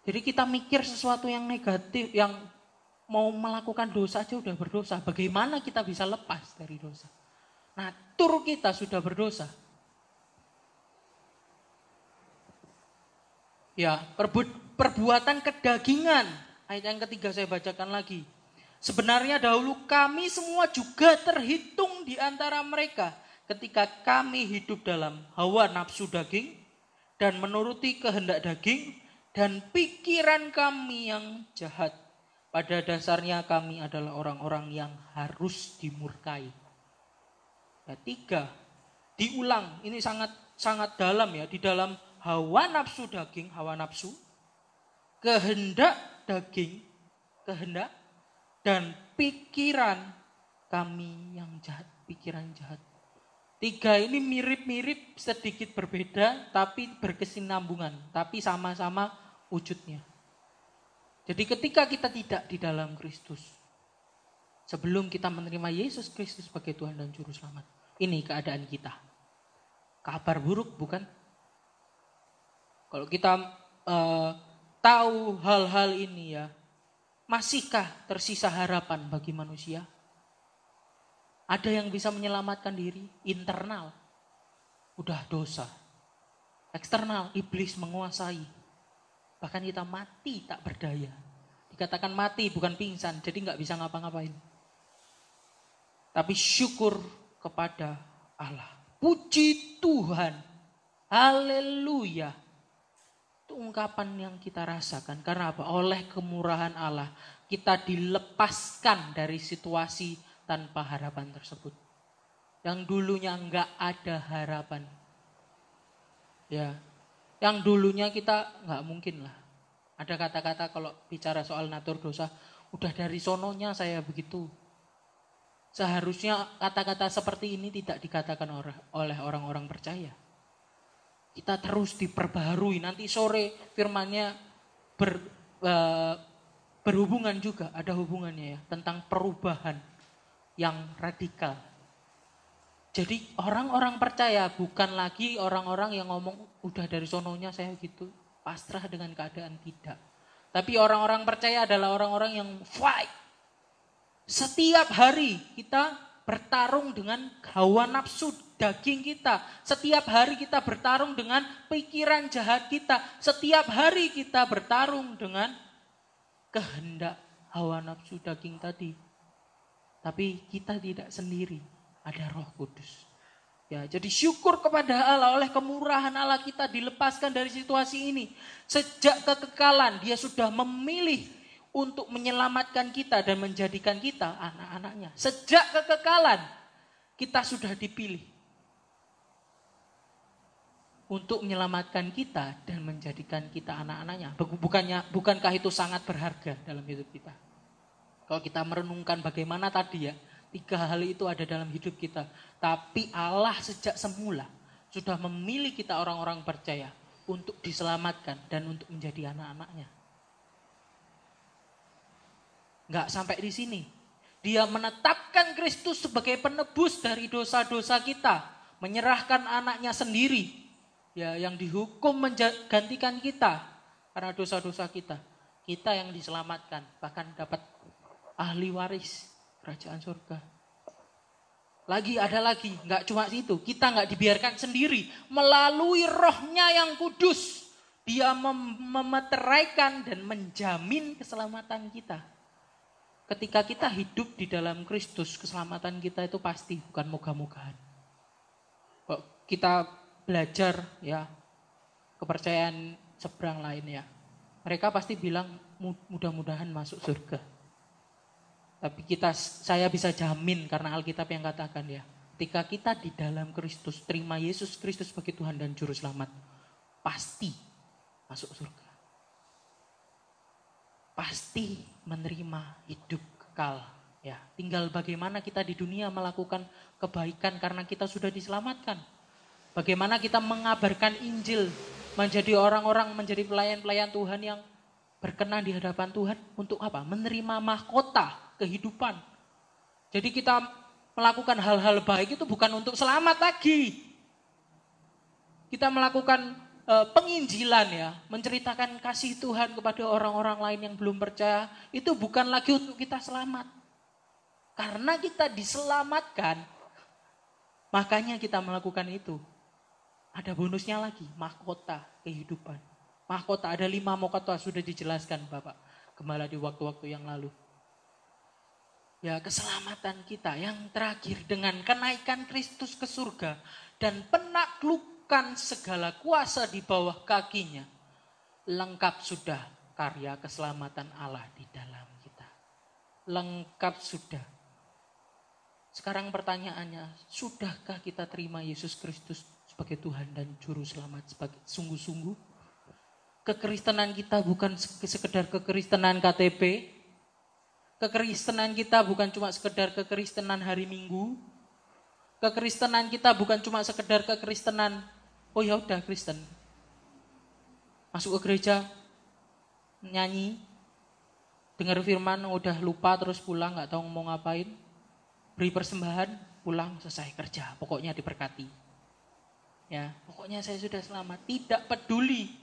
Jadi kita mikir sesuatu yang negatif, yang mau melakukan dosa aja udah berdosa. Bagaimana kita bisa lepas dari dosa? Natur kita sudah berdosa. Ya, perbuatan kedagingan. Ayat yang ketiga saya bacakan lagi. Sebenarnya dahulu kami semua juga terhitung di antara mereka ketika kami hidup dalam hawa nafsu daging dan menuruti kehendak daging dan pikiran kami yang jahat. Pada dasarnya kami adalah orang-orang yang harus dimurkai. Ya, tiga, diulang. Ini sangat dalam ya. Di dalam hawa nafsu daging, hawa nafsu, kehendak daging, kehendak, dan pikiran kami yang jahat, pikiran jahat. Tiga ini mirip-mirip, sedikit berbeda, tapi berkesinambungan, tapi sama-sama wujudnya. Jadi ketika kita tidak di dalam Kristus, sebelum kita menerima Yesus Kristus sebagai Tuhan dan Juru Selamat, ini keadaan kita. Kabar buruk bukan? Kalau kita tahu hal-hal ini ya, masihkah tersisa harapan bagi manusia? Ada yang bisa menyelamatkan diri? Internal, udah dosa. Eksternal, iblis menguasai. Bahkan kita mati tak berdaya. Dikatakan mati bukan pingsan, jadi gak bisa ngapa-ngapain. Tapi syukur kepada Allah. Puji Tuhan. Haleluya. Itu ungkapan yang kita rasakan. Karena apa? Oleh kemurahan Allah kita dilepaskan dari situasi tanpa harapan tersebut. Yang dulunya enggak ada harapan. Ya, yang dulunya kita enggak mungkin lah. Ada kata-kata kalau bicara soal natur dosa, udah dari sononya saya begitu. Seharusnya kata-kata seperti ini tidak dikatakan oleh orang-orang percaya. Kita terus diperbaharui. Nanti sore firmannya berhubungan juga, ada hubungannya ya, tentang perubahan yang radikal. Jadi orang-orang percaya bukan lagi orang-orang yang ngomong udah dari sononya saya gitu, pasrah dengan keadaan, tidak. Tapi orang-orang percaya adalah orang-orang yang fight. Setiap hari kita bertarung dengan hawa nafsu daging kita. Setiap hari kita bertarung dengan pikiran jahat kita. Setiap hari kita bertarung dengan kehendak hawa nafsu daging tadi. Tapi kita tidak sendiri, ada Roh Kudus. Ya, jadi syukur kepada Allah, oleh kemurahan Allah kita dilepaskan dari situasi ini. Sejak kekekalan dia sudah memilih untuk menyelamatkan kita dan menjadikan kita anak-anaknya. Sejak kekekalan kita sudah dipilih untuk menyelamatkan kita dan menjadikan kita anak-anaknya. Bukankah itu sangat berharga dalam hidup kita? Kalau kita merenungkan bagaimana tadi ya, 3 hal itu ada dalam hidup kita. Tapi Allah sejak semula sudah memilih kita orang-orang percaya untuk diselamatkan dan untuk menjadi anak-anaknya. Enggak sampai di sini. Dia menetapkan Kristus sebagai penebus dari dosa-dosa kita. Menyerahkan anaknya sendiri. Ya, yang dihukum menggantikan kita. Karena dosa-dosa kita. Kita yang diselamatkan. Bahkan dapat ahli waris kerajaan surga. Ada lagi. Enggak cuma itu. Kita enggak dibiarkan sendiri. Melalui Roh-Nya yang kudus. Dia memeteraikan dan menjamin keselamatan kita. Ketika kita hidup di dalam Kristus, keselamatan kita itu pasti, bukan moga-mogaan. Kalau kita belajar ya kepercayaan seberang lain ya, mereka pasti bilang mudah-mudahan masuk surga. Tapi saya bisa jamin karena Alkitab yang katakan ya, ketika kita di dalam Kristus, terima Yesus Kristus sebagai Tuhan dan Juru Selamat, pasti masuk surga. Pasti menerima hidup kekal. Ya, tinggal bagaimana kita di dunia melakukan kebaikan karena kita sudah diselamatkan. Bagaimana kita mengabarkan Injil, menjadi orang-orang, menjadi pelayan-pelayan Tuhan yang berkenan di hadapan Tuhan. Untuk apa? Menerima mahkota kehidupan. Jadi kita melakukan hal-hal baik itu bukan untuk selamat lagi. Kita melakukan penginjilan ya, menceritakan kasih Tuhan kepada orang-orang lain yang belum percaya, itu bukan lagi untuk kita selamat. Karena kita diselamatkan, makanya kita melakukan itu. Ada bonusnya lagi, mahkota kehidupan. Mahkota, ada 5 mahkota sudah dijelaskan Bapak Gembala di waktu-waktu yang lalu. Ya, keselamatan kita yang terakhir dengan kenaikan Kristus ke surga dan penaklukan segala kuasa di bawah kakinya. Lengkap sudah karya keselamatan Allah di dalam kita. Lengkap sudah. Sekarang pertanyaannya, sudahkah kita terima Yesus Kristus sebagai Tuhan dan Juru Selamat sebagai sungguh-sungguh? Kekristenan kita bukan sekedar kekristenan KTP. Kekristenan kita bukan cuma sekedar kekristenan hari Minggu. Kekristenan kita bukan cuma sekedar kekristenan, oh ya udah Kristen. Masuk ke gereja, nyanyi, dengar firman, udah lupa terus pulang, gak tahu mau ngapain. Beri persembahan, pulang, selesai kerja. Pokoknya diberkati. Ya, pokoknya saya sudah selamat. Tidak peduli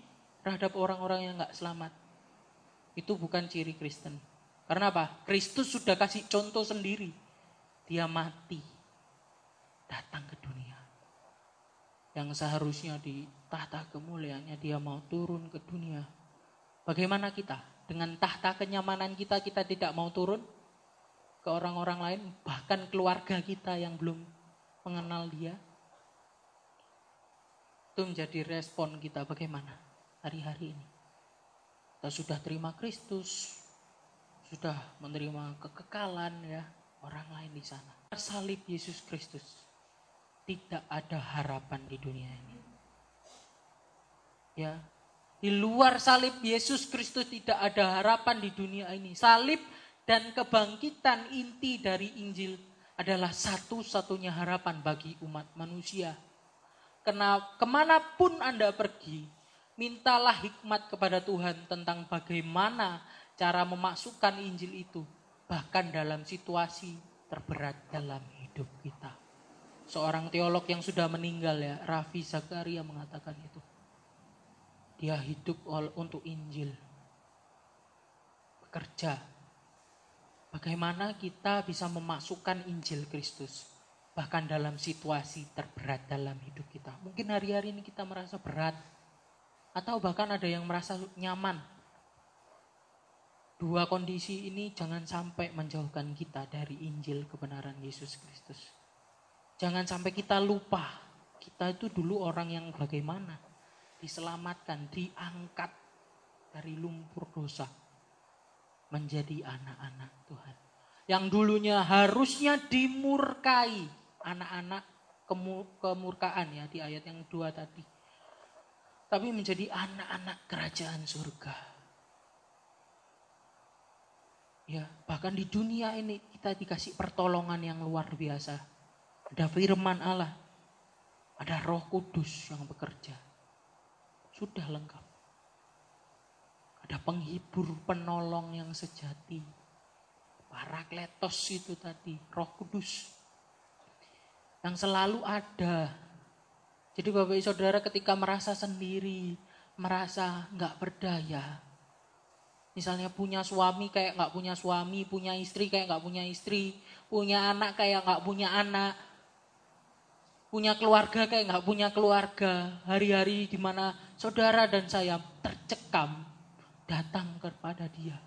terhadap orang-orang yang gak selamat. Itu bukan ciri Kristen. Karena apa? Kristus sudah kasih contoh sendiri. Dia mati. Datang ke dunia. Yang seharusnya di tahta kemuliaannya dia mau turun ke dunia. Bagaimana kita? Dengan tahta kenyamanan kita, kita tidak mau turun ke orang-orang lain. Bahkan keluarga kita yang belum mengenal dia. Itu menjadi respon kita bagaimana hari-hari ini. Kita sudah terima Kristus. Sudah menerima kekekalan ya orang lain di sana. Salib Yesus Kristus, tidak ada harapan di dunia ini. Ya, di luar salib Yesus Kristus tidak ada harapan di dunia ini. Salib dan kebangkitan inti dari Injil adalah satu-satunya harapan bagi umat manusia. Kemanapun Anda pergi, mintalah hikmat kepada Tuhan tentang bagaimana cara memasukkan Injil itu, bahkan dalam situasi terberat dalam hidup kita. Seorang teolog yang sudah meninggal ya, Ravi Zakaria mengatakan itu. Dia hidup untuk Injil. Bekerja. Bagaimana kita bisa memasukkan Injil Kristus, bahkan dalam situasi terberat dalam hidup kita. Mungkin hari-hari ini kita merasa berat, atau bahkan ada yang merasa nyaman. Dua kondisi ini jangan sampai menjauhkan kita dari Injil kebenaran Yesus Kristus. Jangan sampai kita lupa, kita itu dulu orang yang bagaimana, diselamatkan, diangkat dari lumpur dosa, menjadi anak-anak Tuhan. Yang dulunya harusnya dimurkai, anak-anak kemurkaan ya di ayat yang 2 tadi. Tapi menjadi anak-anak kerajaan surga. Ya, bahkan di dunia ini kita dikasih pertolongan yang luar biasa. Ada firman Allah, ada Roh Kudus yang bekerja. Sudah lengkap. Ada penghibur, penolong yang sejati. Parakletos itu tadi, Roh Kudus. Yang selalu ada. Jadi Bapak Ibu Saudara ketika merasa sendiri, merasa gak berdaya. Misalnya punya suami kayak gak punya suami, punya istri kayak gak punya istri, punya anak kayak gak punya anak, punya keluarga kayak gak punya keluarga. Hari-hari di mana saudara dan saya tercekam, datang kepada Dia.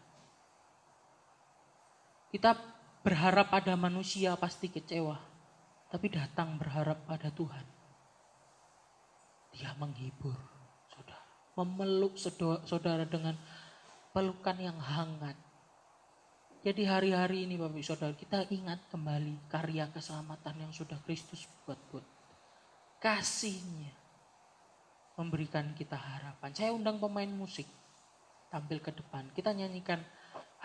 Kita berharap pada manusia pasti kecewa, tapi datang berharap pada Tuhan. Dia menghibur saudara, memeluk saudara dengan pelukan yang hangat. Jadi hari-hari ini Bapak Ibu Saudara, kita ingat kembali karya keselamatan yang sudah Kristus buat. Kasih-Nya memberikan kita harapan. Saya undang pemain musik tampil ke depan. Kita nyanyikan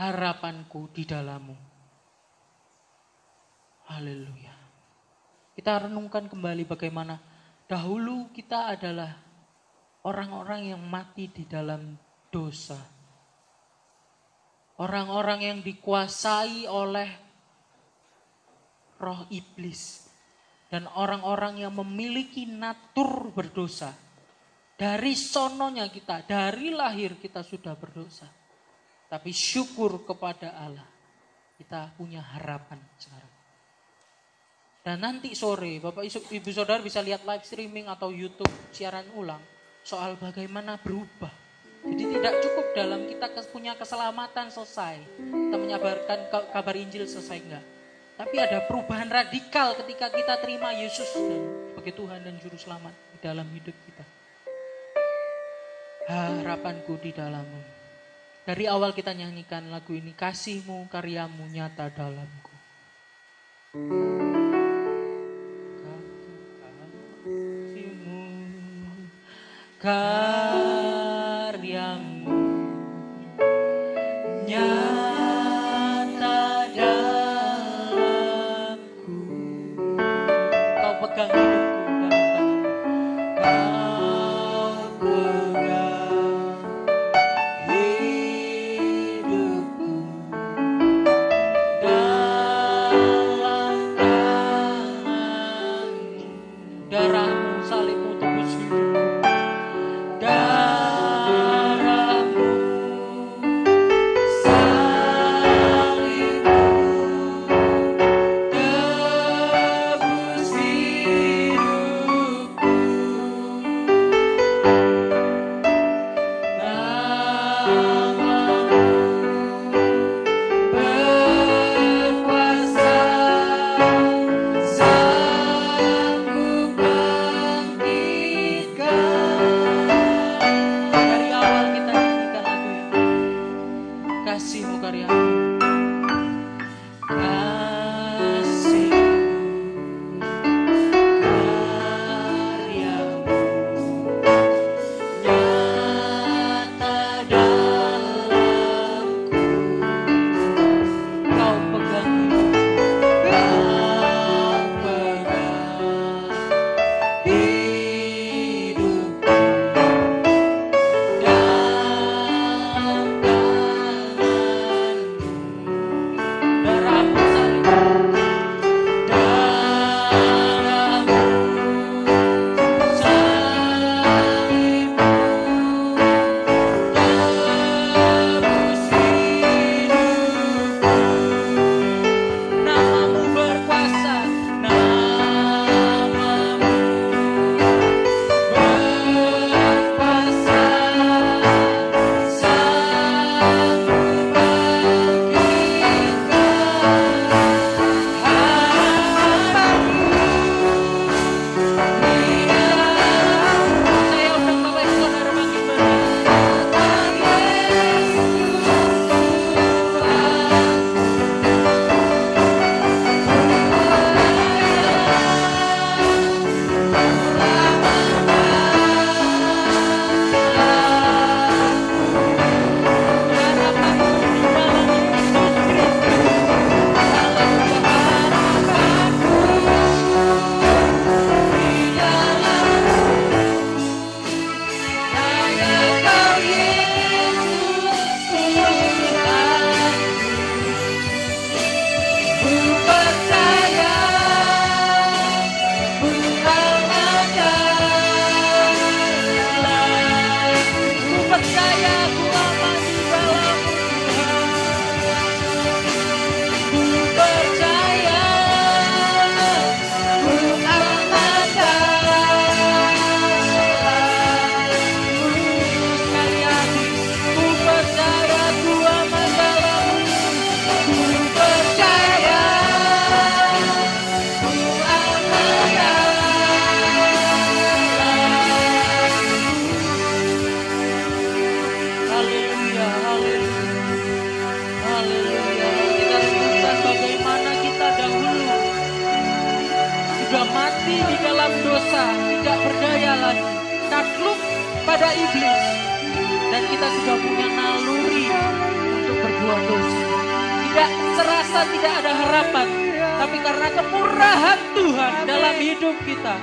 harapanku di dalam-Mu. Haleluya. Kita renungkan kembali bagaimana dahulu kita adalah orang-orang yang mati di dalam dosa. Orang-orang yang dikuasai oleh roh iblis. Dan orang-orang yang memiliki natur berdosa. Dari sononya kita, dari lahir kita sudah berdosa. Tapi syukur kepada Allah, kita punya harapan sekarang. Dan nanti sore, Bapak Ibu Saudara bisa lihat live streaming atau YouTube siaran ulang soal bagaimana berubah. Jadi tidak cukup dalam kita punya keselamatan selesai, kita menyabarkan kabar Injil selesai, enggak. Tapi ada perubahan radikal ketika kita terima Yesus sebagai Tuhan dan Juru Selamat di dalam hidup kita. Harapanku di dalam-Mu. Dari awal kita nyanyikan lagu ini, kasih-Mu, karya-Mu nyata dalamku. Kasih-Mu, karya-Mu nyata dalamku. Kau pegang hidupku dalam tangan-Mu. Darah-Mu, salib-Mu tebus hidupku. Darah-Mu, salib-Mu tebus hidupku. Nama-Mu berkuasa. Kasih-Mu, karya-Mu. Kasih-Mu, karya-Mu nyata dalamku. Kau pegang hidupku. Kau pegang hidupku. Darah-Mu, salib-Mu, darah-Mu, salib-Mu tebus hidupku. Nama-Mu berkuasa, Nama-Mu berkuasa, sanggup pada iblis. Dan kita sudah punya naluri untuk berbuat dosa. Tidak serasa tidak ada harapan. Tapi karena kemurahan Tuhan dalam hidup kita,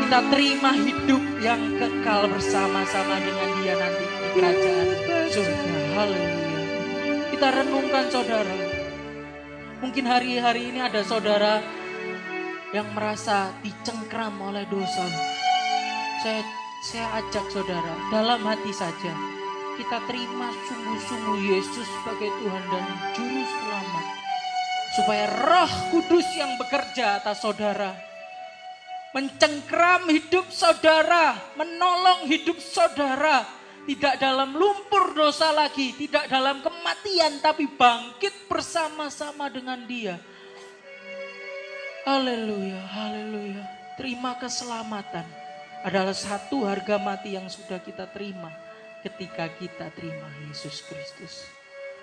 kita terima hidup yang kekal bersama-sama dengan Dia nanti di kerajaan surga. Haleluya. Kita renungkan saudara. Mungkin hari-hari ini ada saudara yang merasa dicengkram oleh dosa. Saya ajak saudara, dalam hati saja kita terima sungguh-sungguh Yesus sebagai Tuhan dan Juru Selamat. Supaya Roh Kudus yang bekerja atas saudara, mencengkram hidup saudara, menolong hidup saudara, tidak dalam lumpur dosa lagi, tidak dalam kematian, tapi bangkit bersama-sama dengan Dia. Haleluya, haleluya. Terima keselamatan adalah satu harga mati yang sudah kita terima ketika kita terima Yesus Kristus.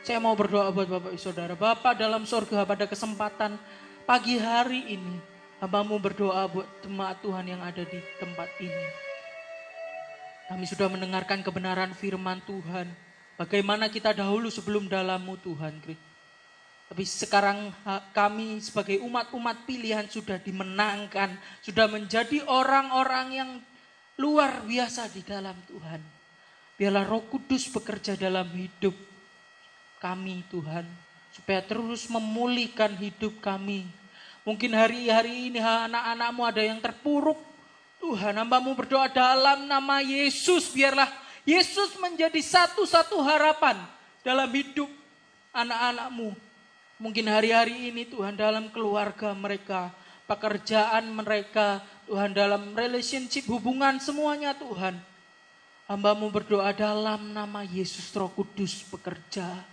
Saya mau berdoa buat Bapak Ibu Saudara. Bapak dalam sorga, pada kesempatan pagi hari ini, Hamba-Mu berdoa buat jemaat Tuhan yang ada di tempat ini. Kami sudah mendengarkan kebenaran firman Tuhan. Bagaimana kita dahulu sebelum dalam-Mu Tuhan. Tapi sekarang kami sebagai umat-umat pilihan sudah dimenangkan. Sudah menjadi orang-orang yang luar biasa di dalam Tuhan. Biarlah Roh Kudus bekerja dalam hidup kami Tuhan. Supaya terus memulihkan hidup kami. Mungkin hari-hari ini anak-anak-Mu ada yang terpuruk. Tuhan, Hamba-Mu berdoa dalam nama Yesus. Biarlah Yesus menjadi satu-satu harapan dalam hidup anak-anak-Mu. Mungkin hari-hari ini Tuhan dalam keluarga mereka, pekerjaan mereka, Tuhan dalam relationship, hubungan semuanya Tuhan. Hamba-Mu berdoa dalam nama Yesus, Roh Kudus bekerja.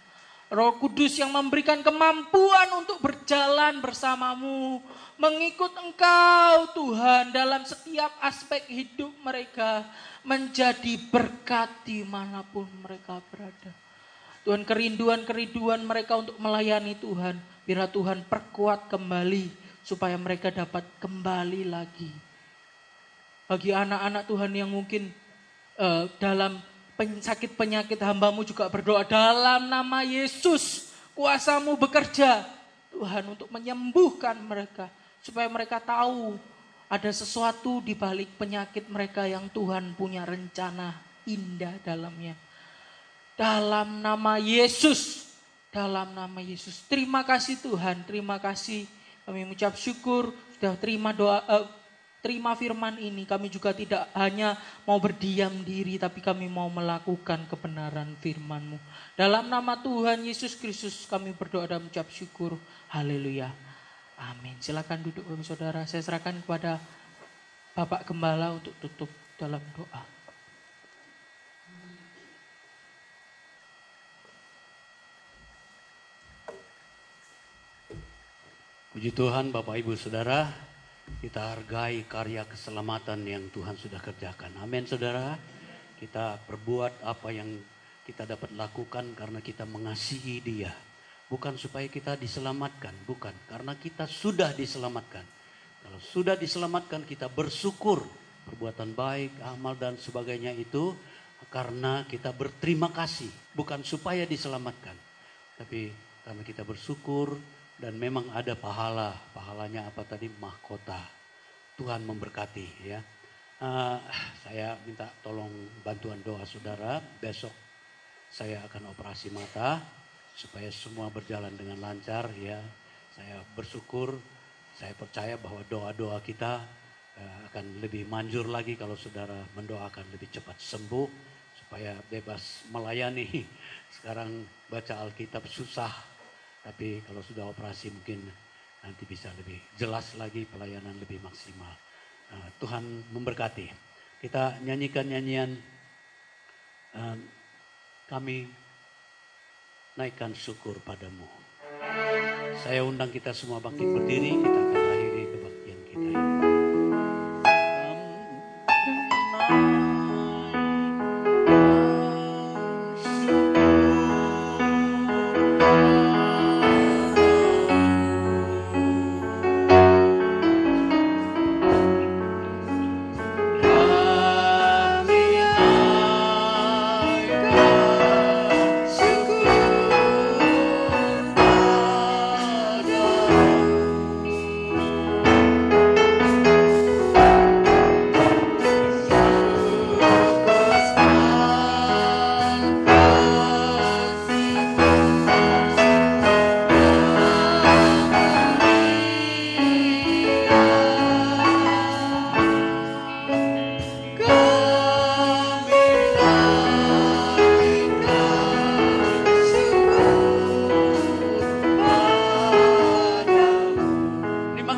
Roh Kudus yang memberikan kemampuan untuk berjalan bersama-Mu, mengikut Engkau Tuhan dalam setiap aspek hidup mereka, menjadi berkat dimanapun mereka berada. Tuhan, kerinduan-kerinduan mereka untuk melayani Tuhan, biarlah Tuhan perkuat kembali supaya mereka dapat kembali lagi. Bagi anak-anak Tuhan yang mungkin dalam sakit penyakit, Hamba-Mu juga berdoa dalam nama Yesus, kuasa-Mu bekerja Tuhan untuk menyembuhkan mereka, supaya mereka tahu ada sesuatu di balik penyakit mereka yang Tuhan punya rencana indah dalamnya. Dalam nama Yesus, dalam nama Yesus. Terima kasih Tuhan, terima kasih. Kami mengucap syukur sudah terima doa, terima firman ini. Kami juga tidak hanya mau berdiam diri, tapi kami mau melakukan kebenaran firman-Mu. Dalam nama Tuhan Yesus Kristus kami berdoa dan mengucap syukur. Haleluya. Amin. Silakan duduk Bapak Saudara. Saya serahkan kepada Bapak Gembala untuk tutup dalam doa. Puji Tuhan Bapak Ibu Saudara, kita hargai karya keselamatan yang Tuhan sudah kerjakan. Amin saudara. Kita perbuat apa yang kita dapat lakukan karena kita mengasihi Dia. Bukan supaya kita diselamatkan, bukan. Karena kita sudah diselamatkan. Kalau sudah diselamatkan kita bersyukur. Perbuatan baik, amal dan sebagainya itu karena kita berterima kasih. Bukan supaya diselamatkan. Tapi karena kita bersyukur. Dan memang ada pahala, pahalanya apa tadi? Mahkota. Tuhan memberkati ya. Saya minta tolong bantuan doa saudara. Besok saya akan operasi mata supaya semua berjalan dengan lancar ya. Saya bersyukur, saya percaya bahwa doa-doa kita akan lebih manjur lagi kalau saudara mendoakan lebih cepat sembuh supaya bebas melayani. Sekarang baca Alkitab susah. Tapi kalau sudah operasi mungkin nanti bisa lebih jelas lagi, pelayanan lebih maksimal. Tuhan memberkati. Kita nyanyikan nyanyian kami naikkan syukur padamu. Saya undang kita semua bangkit berdiri, kita akan akhiri kebaktian kita ini.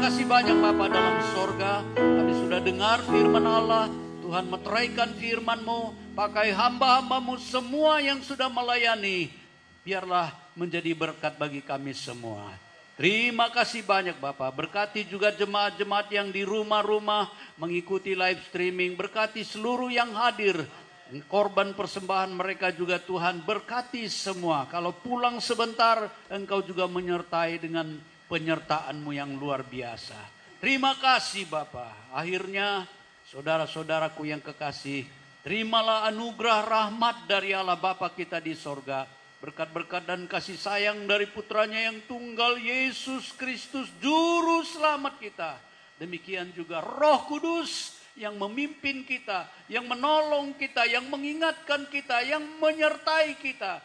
kasih banyak Bapa dalam sorga. Kami sudah dengar firman Allah. Tuhan meteraikan firman-Mu. Pakai hamba-hamba-Mu semua yang sudah melayani. Biarlah menjadi berkat bagi kami semua. Terima kasih banyak Bapak. Berkati juga jemaat-jemaat yang di rumah-rumah mengikuti live streaming. Berkati seluruh yang hadir. Korban persembahan mereka juga Tuhan berkati semua. Kalau pulang sebentar, Engkau juga menyertai dengan penyertaan-Mu yang luar biasa. Terima kasih Bapak. Akhirnya saudara-saudaraku yang kekasih, terimalah anugerah rahmat dari Allah Bapa kita di sorga. Berkat-berkat dan kasih sayang dari putranya yang tunggal Yesus Kristus Juru Selamat kita. Demikian juga Roh Kudus yang memimpin kita, yang menolong kita, yang mengingatkan kita, yang menyertai kita.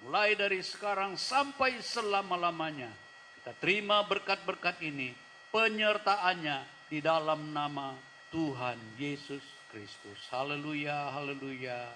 Mulai dari sekarang sampai selama-lamanya. Kita terima berkat-berkat ini, penyertaannya di dalam nama Tuhan Yesus Kristus. Haleluya, haleluya.